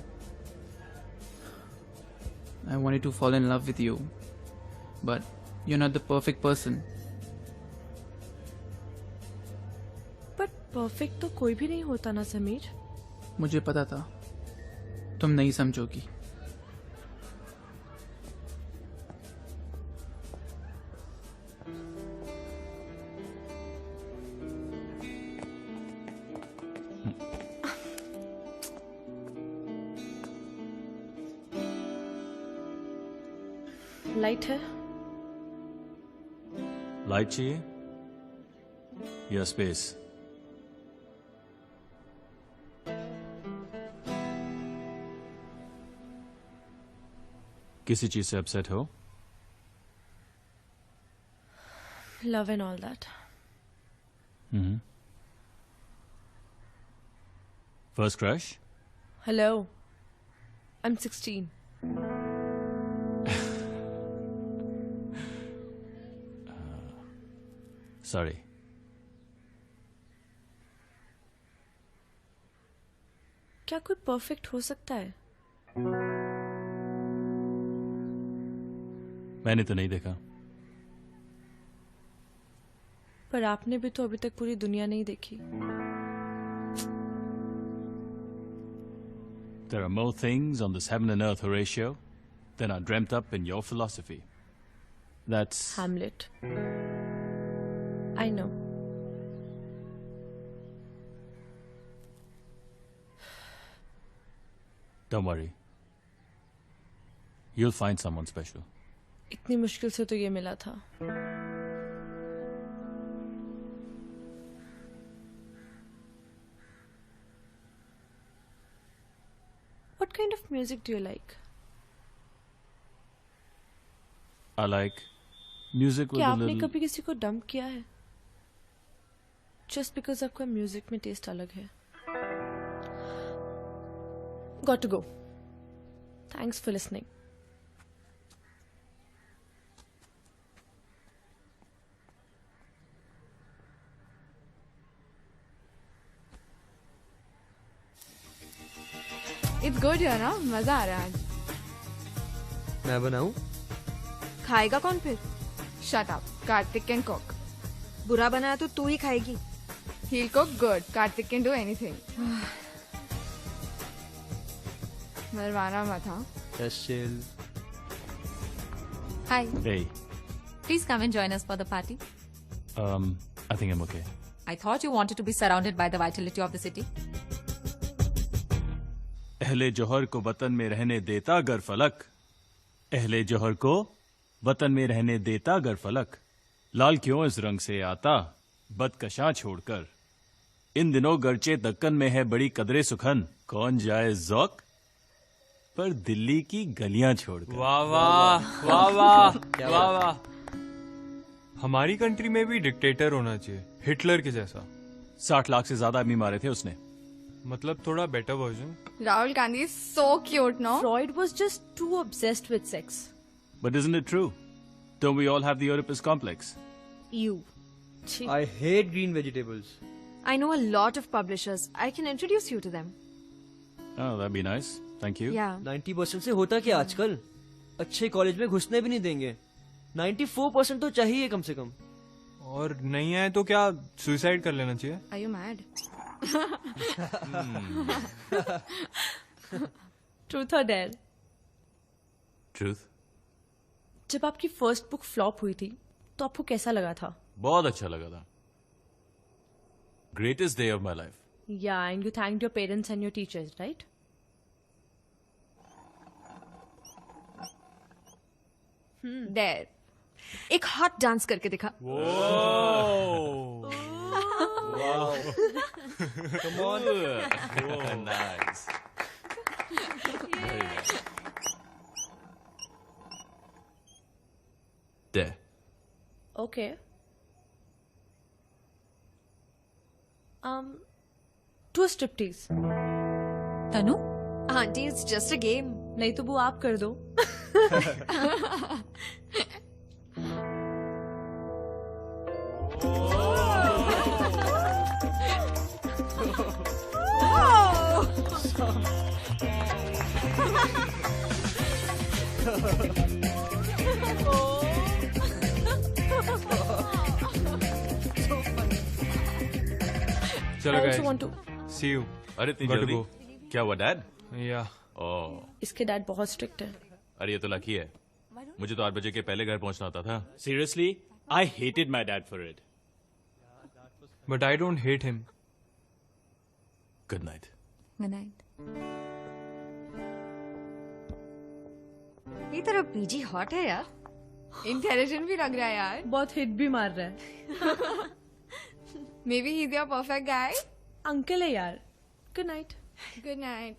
Speaker 1: I wanted to fall in love with you, but you're not the perfect person.
Speaker 13: But perfect तो कोई भी नहीं होता ना समीर।
Speaker 1: मुझे पता था तुम नहीं समझोगी।
Speaker 13: लाइट है?
Speaker 22: लाइट चाहिए या स्पेस? किसी चीज से अपसेट हो?
Speaker 13: Love and all that.
Speaker 22: First crush?
Speaker 13: Hello. I'm 16.
Speaker 22: Sorry.
Speaker 13: क्या कोई परफेक्ट हो सकता है?
Speaker 22: मैंने तो नहीं देखा।
Speaker 13: पर आपने भी तो अभी तक पूरी दुनिया नहीं देखी।
Speaker 22: There are more things on this heaven and earth, Horatio, than are dreamt up in your philosophy. That's
Speaker 13: Hamlet. I know.
Speaker 22: Don't worry. You'll find someone special.
Speaker 13: इतनी मुश्किल से तो ये मिला था. What kind of music do you like?
Speaker 22: I like music with
Speaker 13: क्या
Speaker 22: a
Speaker 13: आपने
Speaker 22: little...
Speaker 13: कभी किसी को डंप किया है? Just because आपका म्यूजिक में टेस्ट अलग है. Got to go. Thanks for listening.
Speaker 6: It's good है ना, मजा आ रहा है आज.
Speaker 11: मैं बनाऊं?
Speaker 15: खाएगा कौन फिर?
Speaker 6: Shut up. Karthik can cook.
Speaker 15: बुरा बनाया तो तू ही खाएगी.
Speaker 6: He'll cook good. Karthik can do anything. मरवाना मत हाँ.
Speaker 11: Just chill.
Speaker 21: Hi.
Speaker 22: Hey,
Speaker 21: Please come and join us for the party.
Speaker 22: I think I'm okay.
Speaker 21: I thought you wanted to be surrounded by the vitality of the city.
Speaker 22: अहले जौहर को वतन में रहने देता गर फलक, अहले जौहर को वतन में रहने देता गर फलक, लाल क्यों इस रंग से आता बदकशां छोड़कर, इन दिनों गर्चे दक्कन में है बड़ी कदरे सुखन, कौन जाए ज़ौक पर दिल्ली की गलियां छोड़कर।
Speaker 10: वाह वाह वाह वाह वाह वाह। हमारी कंट्री में भी डिक्टेटर होना चाहिए, हिटलर के जैसा।
Speaker 22: 60 लाख से ज्यादा आदमी मारे थे उसने।
Speaker 10: मतलब थोड़ा better version.
Speaker 6: Rahul Gandhi is so cute, no?
Speaker 13: Freud was just too obsessed with sex.
Speaker 22: But isn't it true? Don't we all have the Oedipus complex?
Speaker 13: You.
Speaker 11: I hate green vegetables.
Speaker 15: I know a lot of publishers. I can introduce you to them.
Speaker 22: Oh, that'd be nice. Thank you.
Speaker 15: Yeah.
Speaker 11: 90% से होता क्या आजकल? अच्छे कॉलेज में घुसने भी नहीं देंगे। 94% तो चाहिए कम से कम।
Speaker 10: और नहीं आए तो क्या सुसाइड कर लेना चाहिए?
Speaker 6: Are you mad?
Speaker 13: Truth or dare?
Speaker 22: Truth.
Speaker 13: जब आपकी फर्स्ट बुक फ्लॉप हुई थी तो आपको कैसा लगा था?
Speaker 22: बहुत अच्छा लगा था। Greatest day of my life.
Speaker 13: Yeah, and you thanked your parents and your teachers, right?
Speaker 6: Dare.
Speaker 15: एक हॉट डांस करके दिखा।
Speaker 22: Wow.
Speaker 11: Come on.
Speaker 22: Nice. Very nice. There.
Speaker 13: Okay. To a striptease.
Speaker 21: Tanu?
Speaker 15: Auntie, it's just a game.
Speaker 13: नहीं तो वो आप कर दो।
Speaker 10: चलो
Speaker 13: I
Speaker 10: guys.
Speaker 13: also want to.
Speaker 10: See you.
Speaker 22: अरे इतनी
Speaker 10: Got to
Speaker 22: जल्दी?
Speaker 10: go.
Speaker 22: क्या हुआ डैड?
Speaker 10: Yeah.
Speaker 22: ओह,
Speaker 13: इसके डैड बहुत स्ट्रिक्ट है।
Speaker 22: अरे ये तो लकी है। मुझे तो 8 बजे के पहले घर पहुंचना होता था। Seriously, I hated my dad for it.
Speaker 10: But I don't hate him.
Speaker 22: Good night.
Speaker 21: Good night.
Speaker 15: ये तेरा पीजी हॉट है यार।
Speaker 6: Intelligent भी लग रहा है यार।
Speaker 13: बहुत हिट भी मार रहा है।
Speaker 6: Maybe he's your perfect guy.
Speaker 13: Uncle है यार। Good night.
Speaker 6: Good night.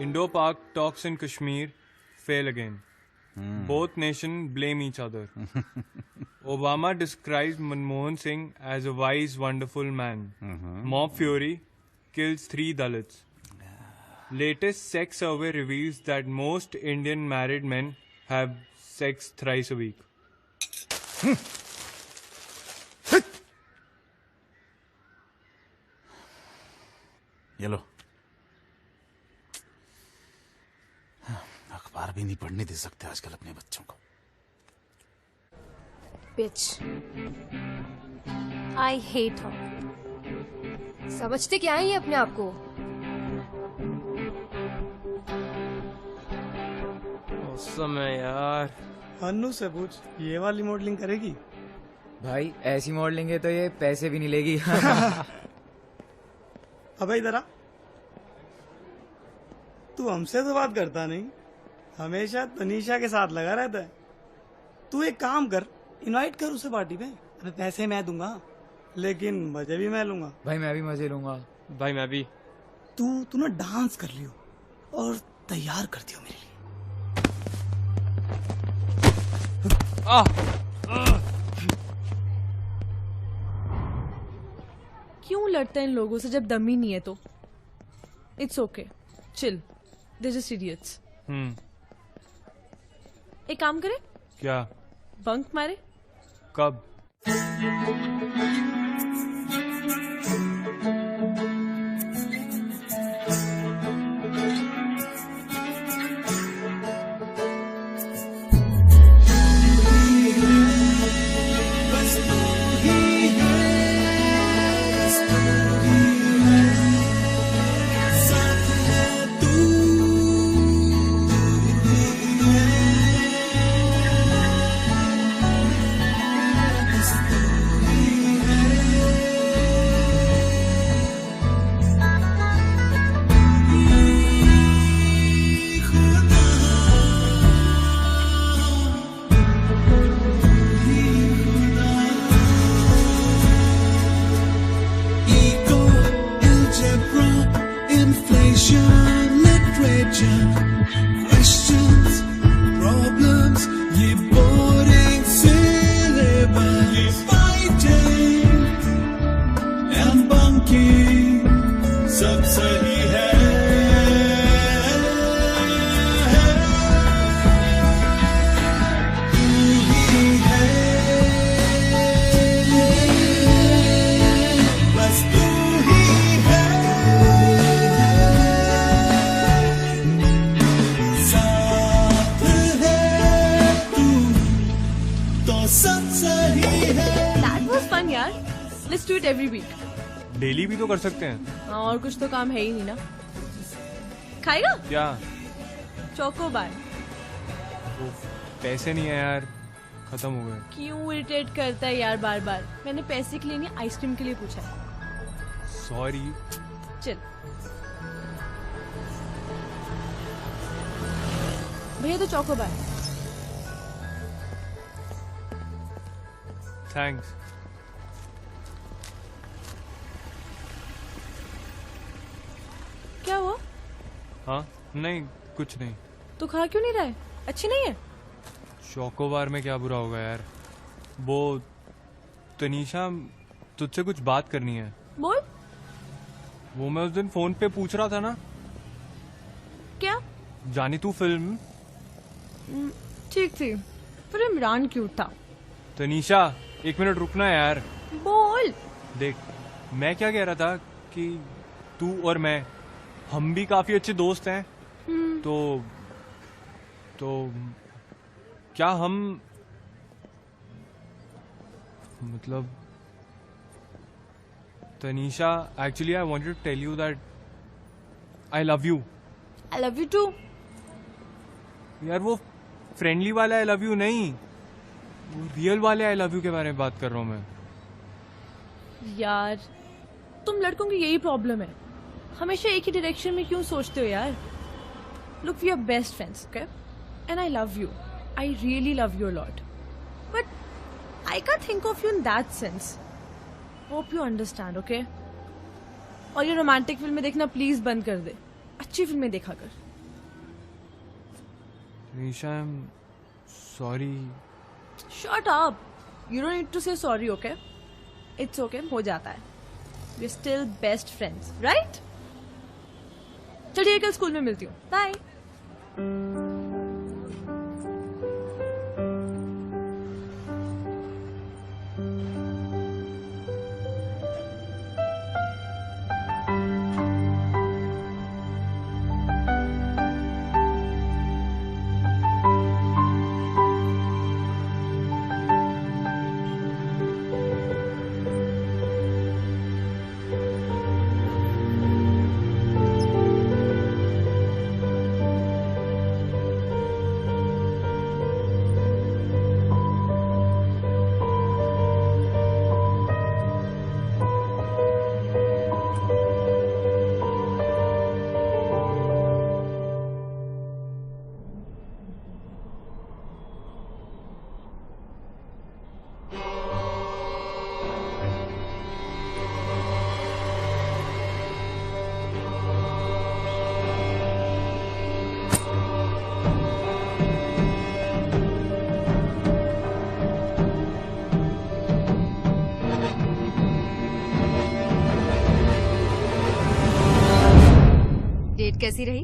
Speaker 10: Indo-Pak talks in Kashmir fail again. Both nations blame each other. Obama described Manmohan Singh as a wise, wonderful man. Mob fury kills 3 Dalits. Latest sex survey reveals that most Indian married men have sex thrice a week.
Speaker 5: ये लो, अखबार भी नहीं पढ़ने दे सकते आजकल अपने बच्चों को।
Speaker 21: Bitch. I hate her.
Speaker 15: समझते क्या है ये अपने आप को?
Speaker 7: औसम है यार।
Speaker 2: अन्नू से पूछ, ये वाली मॉडलिंग करेगी?
Speaker 18: भाई ऐसी मॉडलिंग है तो ये पैसे भी नहीं लेगी।
Speaker 2: अबे इधर आ। तू हमसे तो बात करता नहीं, हमेशा तनीषा के साथ लगा रहता है। तू एक काम कर, इनवाइट कर उसे पार्टी पे। अबे पैसे मैं दूंगा लेकिन मजे भी मैं लूंगा।
Speaker 18: भाई मैं भी मजे लूंगा।
Speaker 7: भाई मैं भी।
Speaker 2: तू ना डांस कर लियो और तैयार कर दियो मेरे लिए।
Speaker 13: क्यों लड़ते हैं इन लोगों से जब दम ही नहीं है तो? It's okay, chill, they just idiots. एक काम करे?
Speaker 10: क्या?
Speaker 13: बंक मारे?
Speaker 10: कब?
Speaker 13: Let's do it every week.
Speaker 10: Daily भी तो कर सकते हैं।
Speaker 13: हाँ, और कुछ तो काम है ही नहीं ना। खाएगा?
Speaker 10: क्या?
Speaker 13: चोको बार।
Speaker 10: पैसे नहीं है यार, खत्म हो गए।
Speaker 13: क्यों इरिटेट करता है यार बार बार? मैंने पैसे के लिए नहीं, आइसक्रीम के लिए पूछा है।
Speaker 10: सॉरी।
Speaker 13: चल भैया तो चोको बार।
Speaker 10: थैंक्स।
Speaker 13: क्या हुआ?
Speaker 10: हाँ नहीं, कुछ नहीं।
Speaker 13: तो खा क्यों नहीं रहा है? अच्छी नहीं है?
Speaker 10: चोकोबार में क्या बुरा होगा यार। वो तनीषा, तुझसे कुछ बात करनी है।
Speaker 13: बोल।
Speaker 10: वो मैं उस दिन फोन पे पूछ रहा था ना।
Speaker 13: क्या?
Speaker 10: जानी तू फिल्म?
Speaker 13: ठीक थी, पर इमरान क्यूट था।
Speaker 10: तनीषा एक मिनट रुकना यार।
Speaker 13: बोल।
Speaker 10: देख, मैं क्या कह रहा था कि तू और मैं, हम भी काफी अच्छे दोस्त हैं। तो क्या हम, मतलब Tanisha, actually I wanted to tell you that I love you.
Speaker 13: I love you too.
Speaker 10: यार वो फ्रेंडली वाला आई लव यू नहीं, वो रियल वाले आई लव यू के बारे में बात कर रहा हूँ मैं।
Speaker 13: यार तुम लड़कों की यही प्रॉब्लम है, हमेशा एक ही डायरेक्शन में क्यों सोचते हो यार? Look, we are best friends, okay? And I love you, I really love you a lot, but I can't think of you in that sense. Hope you understand, okay? और ये रोमांटिक फिल्में देखना प्लीज बंद कर दे, अच्छी फिल्में देखा कर।
Speaker 10: Nisha, I am sorry.
Speaker 13: Shut up, you don't need to say sorry, okay? It's okay, हो जाता है। We are still best friends, right? चलिए कल स्कूल में मिलती हूँ, बाय।
Speaker 15: डेट कैसी रही?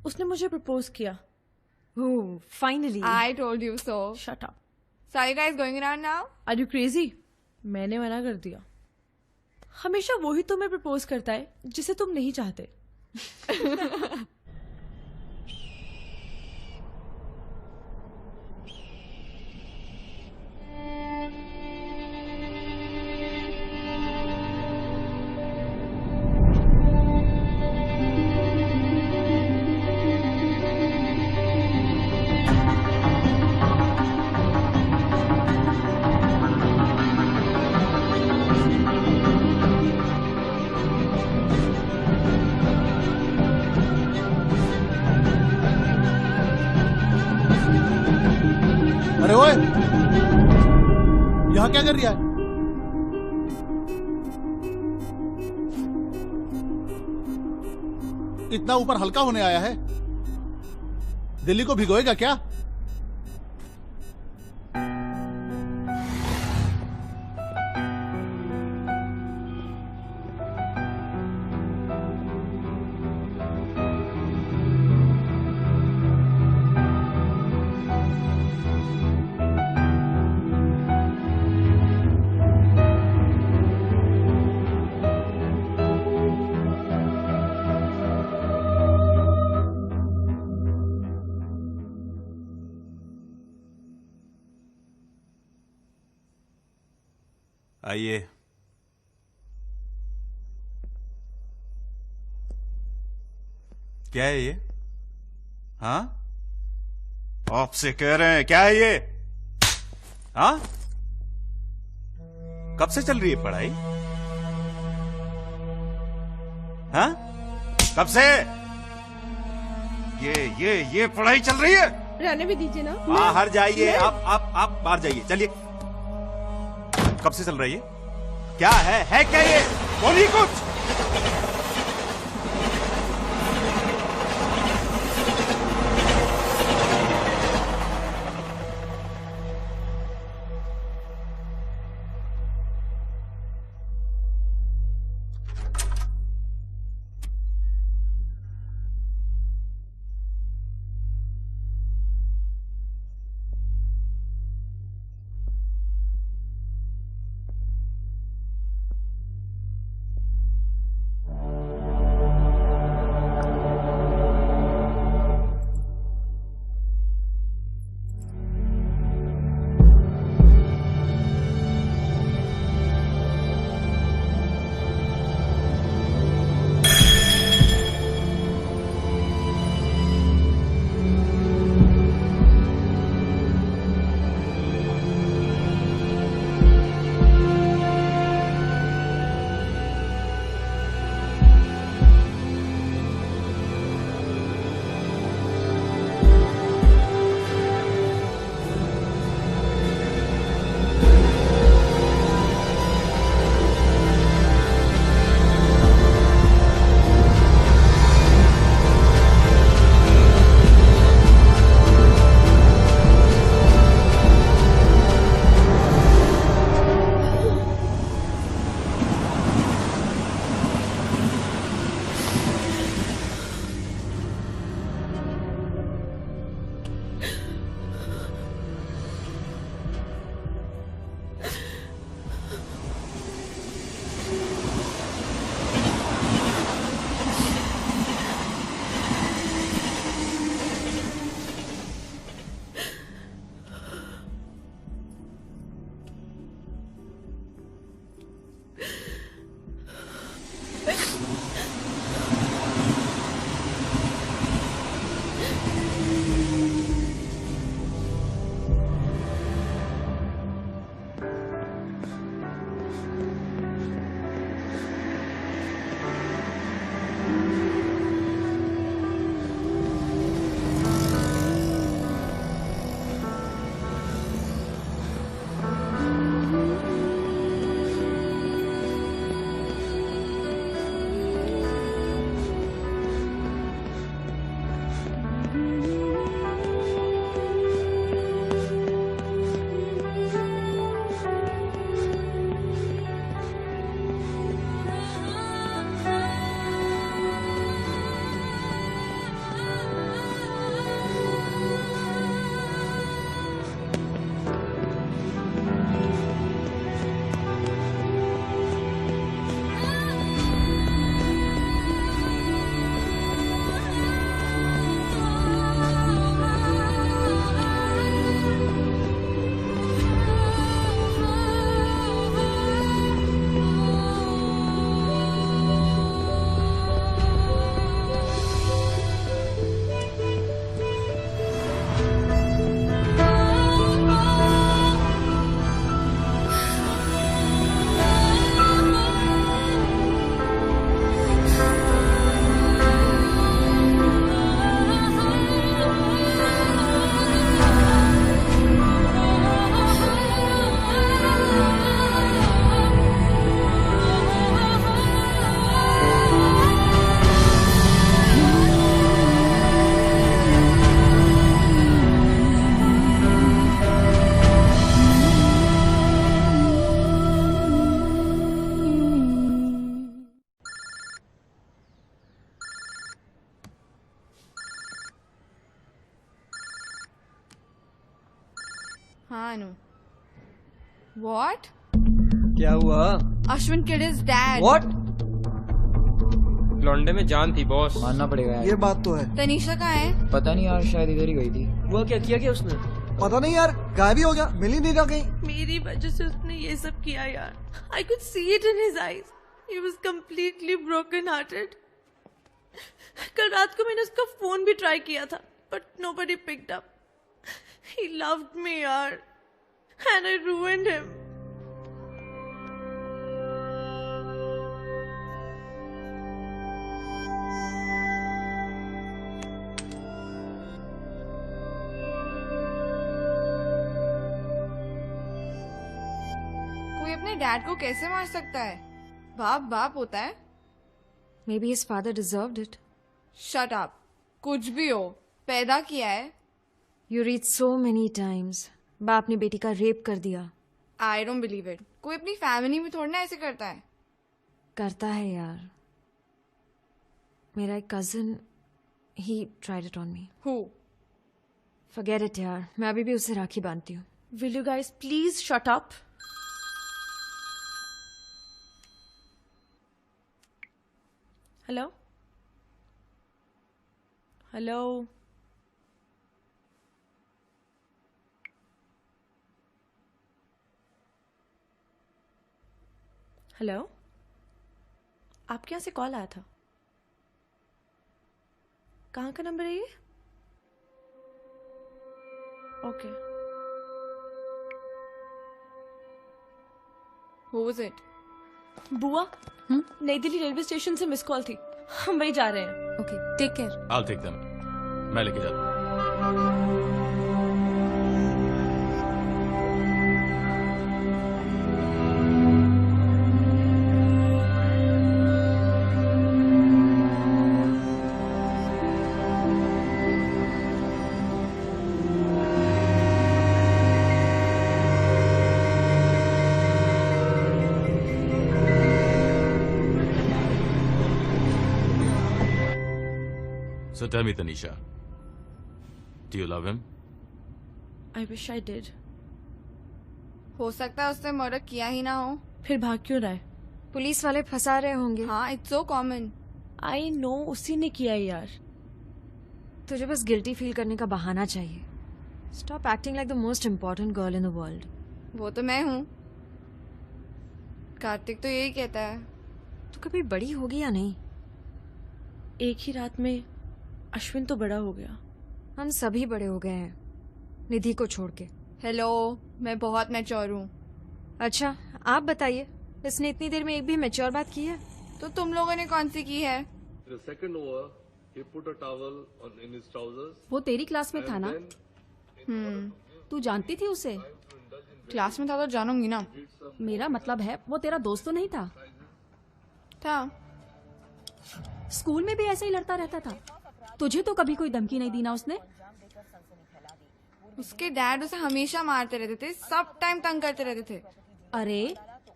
Speaker 13: उसने मुझे प्रपोज किया।
Speaker 15: Oh, finally.
Speaker 6: I told you so.
Speaker 13: Shut up.
Speaker 6: So are you guys going around now?
Speaker 13: Are you crazy? मैंने मना कर दिया। हमेशा वही तुम्हें प्रपोज करता है जिसे तुम नहीं चाहते।
Speaker 12: अरे ओए, यहाँ क्या कर रहा है? इतना ऊपर हल्का होने आया है? दिल्ली को भिगोएगा क्या?
Speaker 5: आइए। क्या है ये? हाँ, आपसे कह रहे हैं, क्या है ये? हाँ, कब से चल रही है पढ़ाई? हाँ, कब से ये पढ़ाई चल रही है?
Speaker 13: रहने भी दीजिए ना।
Speaker 5: बाहर जाइए। आप बाहर जाइए, चलिए। कब से चल रही है? क्या है क्या ये? बोलिए कुछ।
Speaker 6: Tanu. What?
Speaker 11: क्या हुआ?
Speaker 6: Ashwin killed his dad.
Speaker 11: What?
Speaker 7: लौंडे में जान थी बॉस।
Speaker 18: मानना पड़ेगा यार।
Speaker 11: ये बात तो है।
Speaker 6: तनीषा कहाँ है?
Speaker 18: पता नहीं यार, शायद इधर ही गई थी।
Speaker 11: वो क्या किया उसने? पता नहीं यार, गायब ही हो गया, मिल ही नहीं रहा कहीं।
Speaker 13: मेरी वजह से उसने ये सब किया यार। I could see it in his eyes. He was completely broken hearted. कल रात को मैंने उसका फोन भी ट्राई किया था, but nobody picked up. He loved me यार, and I ruined him.
Speaker 6: कोई अपने डैड को कैसे मार सकता है? बाप बाप होता है।
Speaker 15: Maybe his father deserved it.
Speaker 6: Shut up. कुछ भी हो, पैदा किया है।
Speaker 15: You read so many times. बाप ने बेटी का रेप कर दिया।
Speaker 6: I don't believe it. कोई अपनी फैमिली में थोड़ा ना ऐसे करता है।
Speaker 15: करता है यार। मेरा एक cousin, he tried it on me.
Speaker 6: Who?
Speaker 15: Forget it यार, मैं अभी भी उसे राखी बांधती हूँ।
Speaker 13: Will you guys please shut up? Hello? Hello? Hello, आपके यहाँ से कॉल आया था। कहाँ का नंबर है ये? ओके।
Speaker 6: Who was it?
Speaker 13: बुआ, नई दिल्ली रेलवे स्टेशन से मिस कॉल थी, हम वही जा रहे हैं।
Speaker 21: Okay, take care.
Speaker 22: I'll take them. मैं लेके जाता हूँ। So tell me, Tanisha, do you love him?
Speaker 13: I wish I did.
Speaker 6: हो सकता है उसने मर्डर किया ही ना हो।
Speaker 13: फिर भाग क्यों रहा है?
Speaker 15: पुलिस वाले फंसा रहे होंगे।
Speaker 6: हाँ, it's so common.
Speaker 13: I know, उसी ने किया है यार।
Speaker 15: तुझे बस गिल्टी फील करने का बहाना चाहिए। Stop acting like the most important girl in the world.
Speaker 6: वो तो मैं हूँ। कार्तिक तो यही कहता है।
Speaker 15: तू कभी बड़ी होगी या नहीं?
Speaker 13: एक ही रात में अश्विन तो बड़ा हो गया।
Speaker 15: हम सभी बड़े हो गए हैं, निधि को छोड़ के।
Speaker 6: हेलो, मैं बहुत मैच्योर हूँ।
Speaker 15: अच्छा, आप बताइए, इसने इतनी देर में एक भी मैच्योर बात की है?
Speaker 6: तो तुम लोगों ने कौन सी की है?
Speaker 17: The second over, he put a towel in his trousers.
Speaker 3: वो तेरी क्लास में था ना? तू जानती थी उसे?
Speaker 6: क्लास में था तो जानूंगी ना।
Speaker 3: मेरा मतलब है, वो तेरा दोस्त तो नहीं था?
Speaker 6: था।
Speaker 3: स्कूल में भी ऐसे ही लड़ता रहता था। तुझे तो कभी कोई धमकी नहीं दी ना उसने?
Speaker 6: उसके डैड उसे हमेशा मारते रहते थे, सब टाइम तंग करते रहते थे।
Speaker 3: अरे,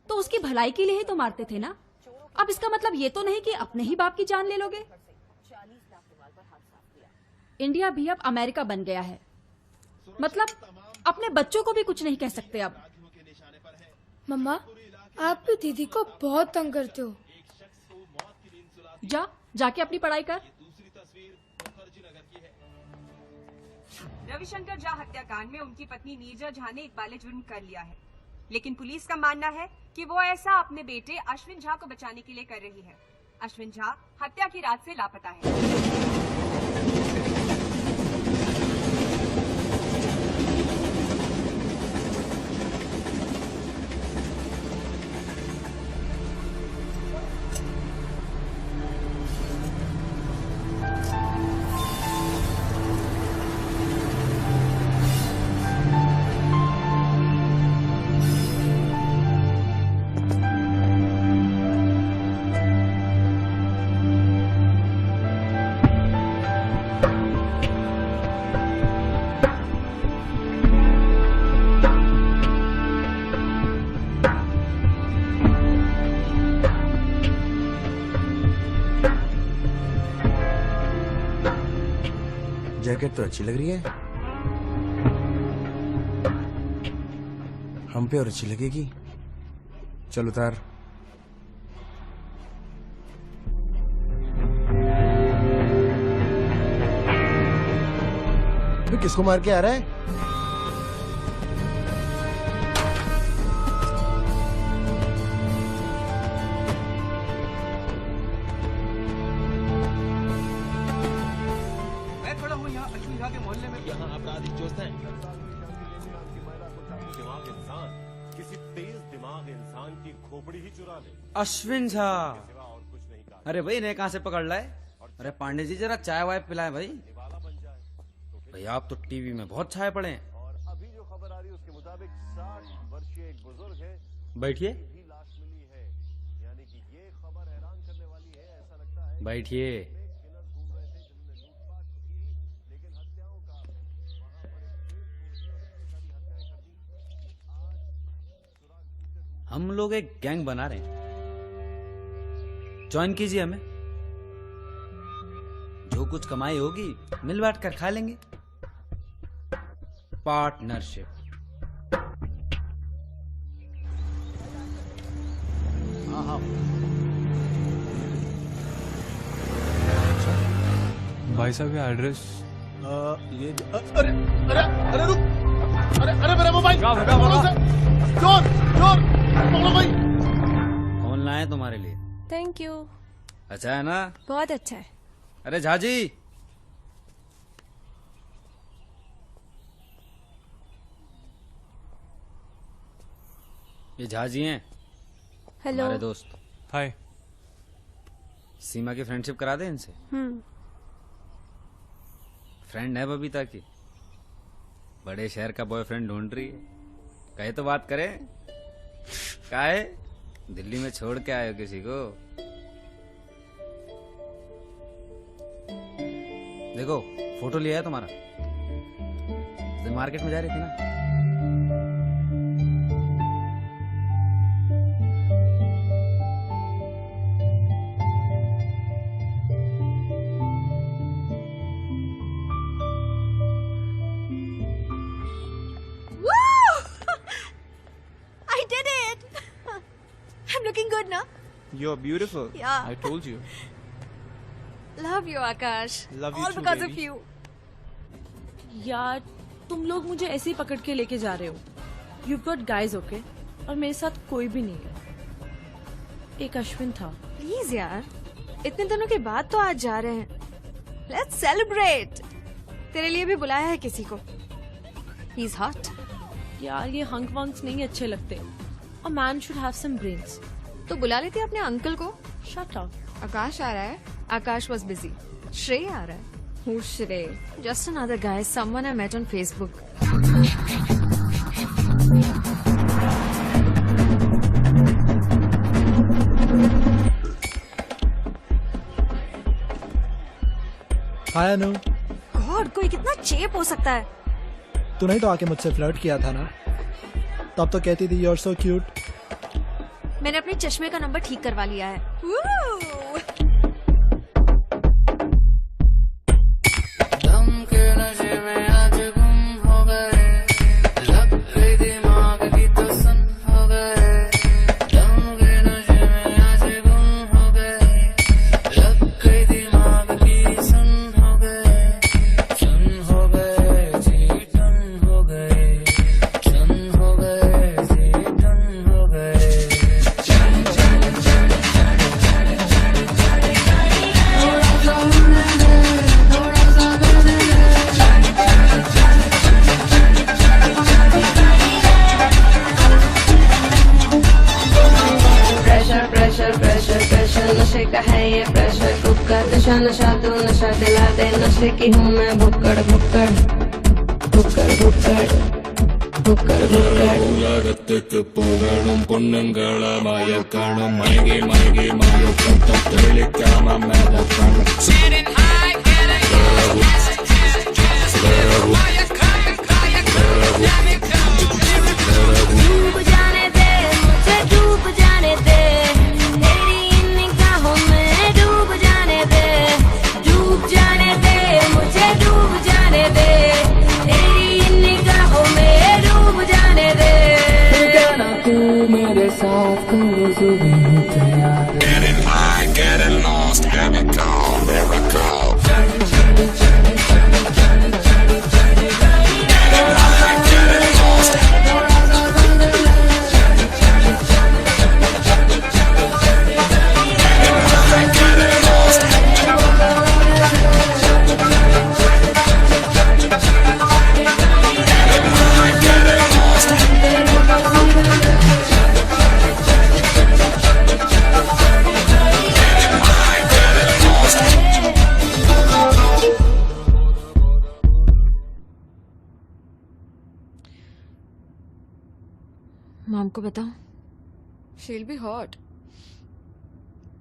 Speaker 3: तो उसकी भलाई के लिए ही तो मारते थे ना। अब इसका मतलब ये तो नहीं कि अपने ही बाप की जान ले लोगे। इंडिया भी अब अमेरिका बन गया है, मतलब अपने बच्चों को भी कुछ नहीं कह सकते अब।
Speaker 8: मम्मा, आप भी दीदी को बहुत तंग करते हो।
Speaker 3: जाके अपनी पढ़ाई कर।
Speaker 19: रविशंकर झा हत्याकांड में उनकी पत्नी नीरजा झा ने इकबाले जुर्म कर लिया है, लेकिन पुलिस का मानना है कि वो ऐसा अपने बेटे अश्विन झा को बचाने के लिए कर रही है। अश्विन झा हत्या की रात से लापता है।
Speaker 20: जैकेट तो अच्छी लग रही है।
Speaker 4: हम पे और अच्छी लगेगी। चल उतार। किसको मार के आ रहा है?
Speaker 16: मैं खड़ा हूँ यहाँ अश्विन झा के मोहल्ले में। यहाँ अपराधी दोस्त हैं।
Speaker 20: दिमाग इंसान किसी तेज दिमाग इंसान की खोपड़ी ही चुरा ले।
Speaker 16: अश्विन झा, अरे भाई इन्हें कहाँ से पकड़ लाए? अरे पांडे जी जरा चाय वाय पिलाए भाई। भाई आप तो टीवी में बहुत छाए पड़े हैं।
Speaker 20: और अभी जो खबर आ रही है उसके मुताबिक 60 वर्षीय एक बुजुर्ग है।
Speaker 16: बैठिए
Speaker 20: भी लाश मिली है, यानी कि ये खबर हैरान करने वाली है। ऐसा लगता है
Speaker 16: बैठिए। हम लोग एक गैंग बना रहे हैं, ज्वाइन कीजिए हमें। जो कुछ कमाई होगी मिल बांट कर खा लेंगे। पार्टनरशिप। हाँ
Speaker 10: भाई साहब ये एड्रेस
Speaker 12: ये अरे अरे अरे रुक, अरे अरे मेरा मोबाइल चोर चोर पकड़ो भाई।
Speaker 16: कौन लाए तुम्हारे लिए?
Speaker 9: Thank you.
Speaker 16: अच्छा है ना?
Speaker 9: बहुत अच्छा है।
Speaker 16: अरे झाजी, ये झाजी हैं।
Speaker 9: हेलो।
Speaker 16: हमारे दोस्त।
Speaker 10: हाय।
Speaker 16: सीमा की फ्रेंडशिप करा दे इनसे। फ्रेंड है बबीता की, बड़े शहर का बॉयफ्रेंड ढूंढ रही है। कहे तो बात करें। काहे दिल्ली में छोड़ के आए हो किसी को? देखो फोटो लिया है तुम्हारा, मार्केट में जा रही थी ना।
Speaker 15: I did it! I'm looking good now.
Speaker 1: You're beautiful.
Speaker 15: Yeah.
Speaker 1: I told you.
Speaker 15: Love you, Akash.
Speaker 1: Love you
Speaker 15: All
Speaker 1: too,
Speaker 15: because
Speaker 1: baby.
Speaker 15: of you.
Speaker 13: यार तुम लोग मुझे ऐसे ही पकड़ के लेके जा रहे हो। You've got guys, okay? और मेरे साथ कोई भी नहीं है। एक अश्विन था।
Speaker 15: प्लीज यार, इतने दिनों के बाद तो आज जा रहे हैं। Let's celebrate. तेरे लिए भी बुलाया है किसी को। He's hot.
Speaker 13: यार ये हंक वंक्स नहीं अच्छे लगते। A man should have some brains.
Speaker 15: तो बुला लेते अपने अंकल को।
Speaker 13: Shut up.
Speaker 6: आकाश आ रहा है।
Speaker 15: आकाश was busy. श्रेय आ रहा है।
Speaker 6: Who's Shrey?
Speaker 15: Just another guy, someone I met on Facebook.
Speaker 24: Hi Anu.
Speaker 15: God, कोई कितना चेप हो सकता है?
Speaker 24: तूने तो आके मुझसे फ्लर्ट किया था ना, तब तो कहती थी यू आर सो क्यूट।
Speaker 15: मैंने अपने चश्मे का नंबर ठीक करवा लिया है।
Speaker 25: नशे का है ये प्रेशर कुकर, नशा नशा तू नशा दिला दे, नशे की हूँ मैं भुक्कड़ भुक्कड़ भुक्कड़ भुक्कड़ भुक्कड़ भुक्कड़
Speaker 26: पुगड़ुം പൊണ്ണുങ്ങളമായ കാണും മയങ്ങി മയങ്ങി മാറും തെളിക്കാമെന്നതാണ്
Speaker 25: डूब जाने दे मुझे, डूब जाने दे तेरी इन निगाहों में, डूब जाने दे मुझे, डूब जाने दे तेरी इन निगाहों में, डूब जाने दे।
Speaker 15: मॉम को बताऊं?
Speaker 6: She'll be hot.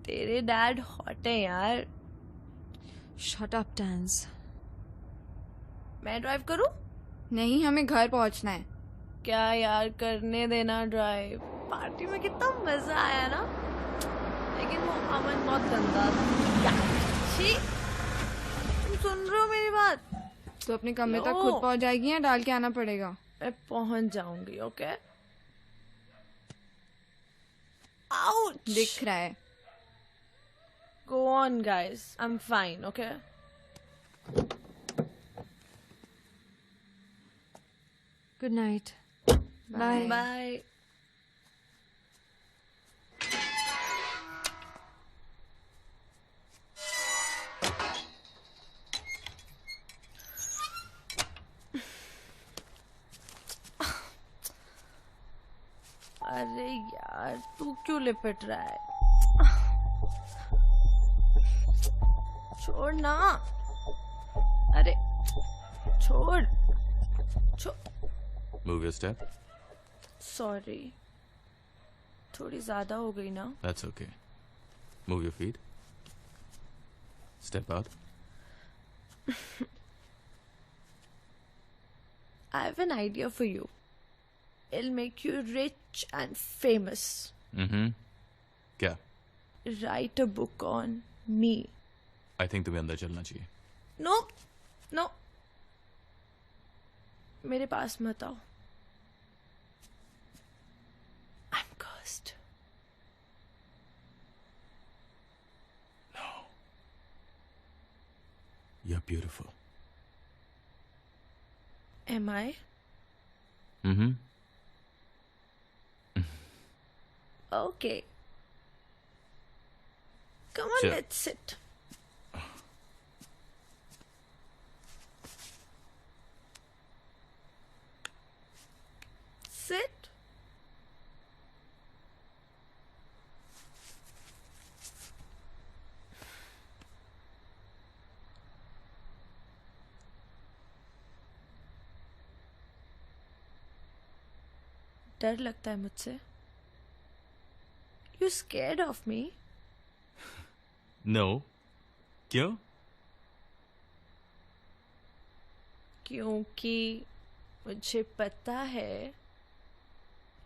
Speaker 13: तेरे डैड हॉट है यार।
Speaker 15: Shut up, Tans.
Speaker 13: मैं ड्राइव करूं?
Speaker 6: नहीं, हमें घर पहुंचना है।
Speaker 13: क्या यार, करने देना ड्राइव। पार्टी में कितना मजा आया ना, लेकिन वो अमन बहुत गंदा था। छी, तुम सुन रहे हो मेरी बात?
Speaker 6: तो अपने कमरे तक खुद पहुंच जाएगी या डाल के आना पड़ेगा?
Speaker 13: मैं पहुंच जाऊंगी। ओके। आउच!
Speaker 6: दिख रहा है।
Speaker 13: Go on, guys. I'm fine. Okay.
Speaker 15: Good night. Bye.
Speaker 13: Bye. अरे यार, तू क्यों लिपट रहा है? छोड़ ना। अरे छोड़।
Speaker 2: Move your step.
Speaker 13: सॉरी, थोड़ी ज्यादा हो गई ना?
Speaker 2: That's okay. Move your feet. Step out.
Speaker 13: I have an idea for you. It'll make you rich and famous.
Speaker 2: क्या?
Speaker 13: Write a book on me.
Speaker 2: I think तुम्हें अंदर चलना चाहिए.
Speaker 13: No, no. मेरे पास मत आओ. I'm cursed.
Speaker 2: You're beautiful.
Speaker 13: Am I? Okay. Come on,
Speaker 2: Sure.
Speaker 13: let's sit. Sit. डर लगता है मुझसे? You scared of me?
Speaker 2: No. क्यों?
Speaker 13: क्योंकि मुझे पता है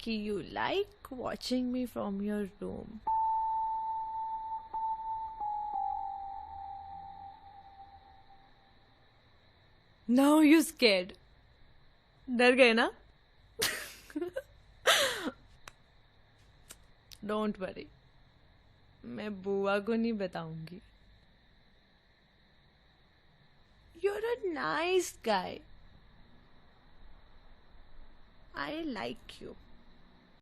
Speaker 13: कि you like watching me from your room. Now you scared. डर गए ना? Don't worry. मैं बुआ को नहीं बताऊंगी. You're a nice guy. I like you.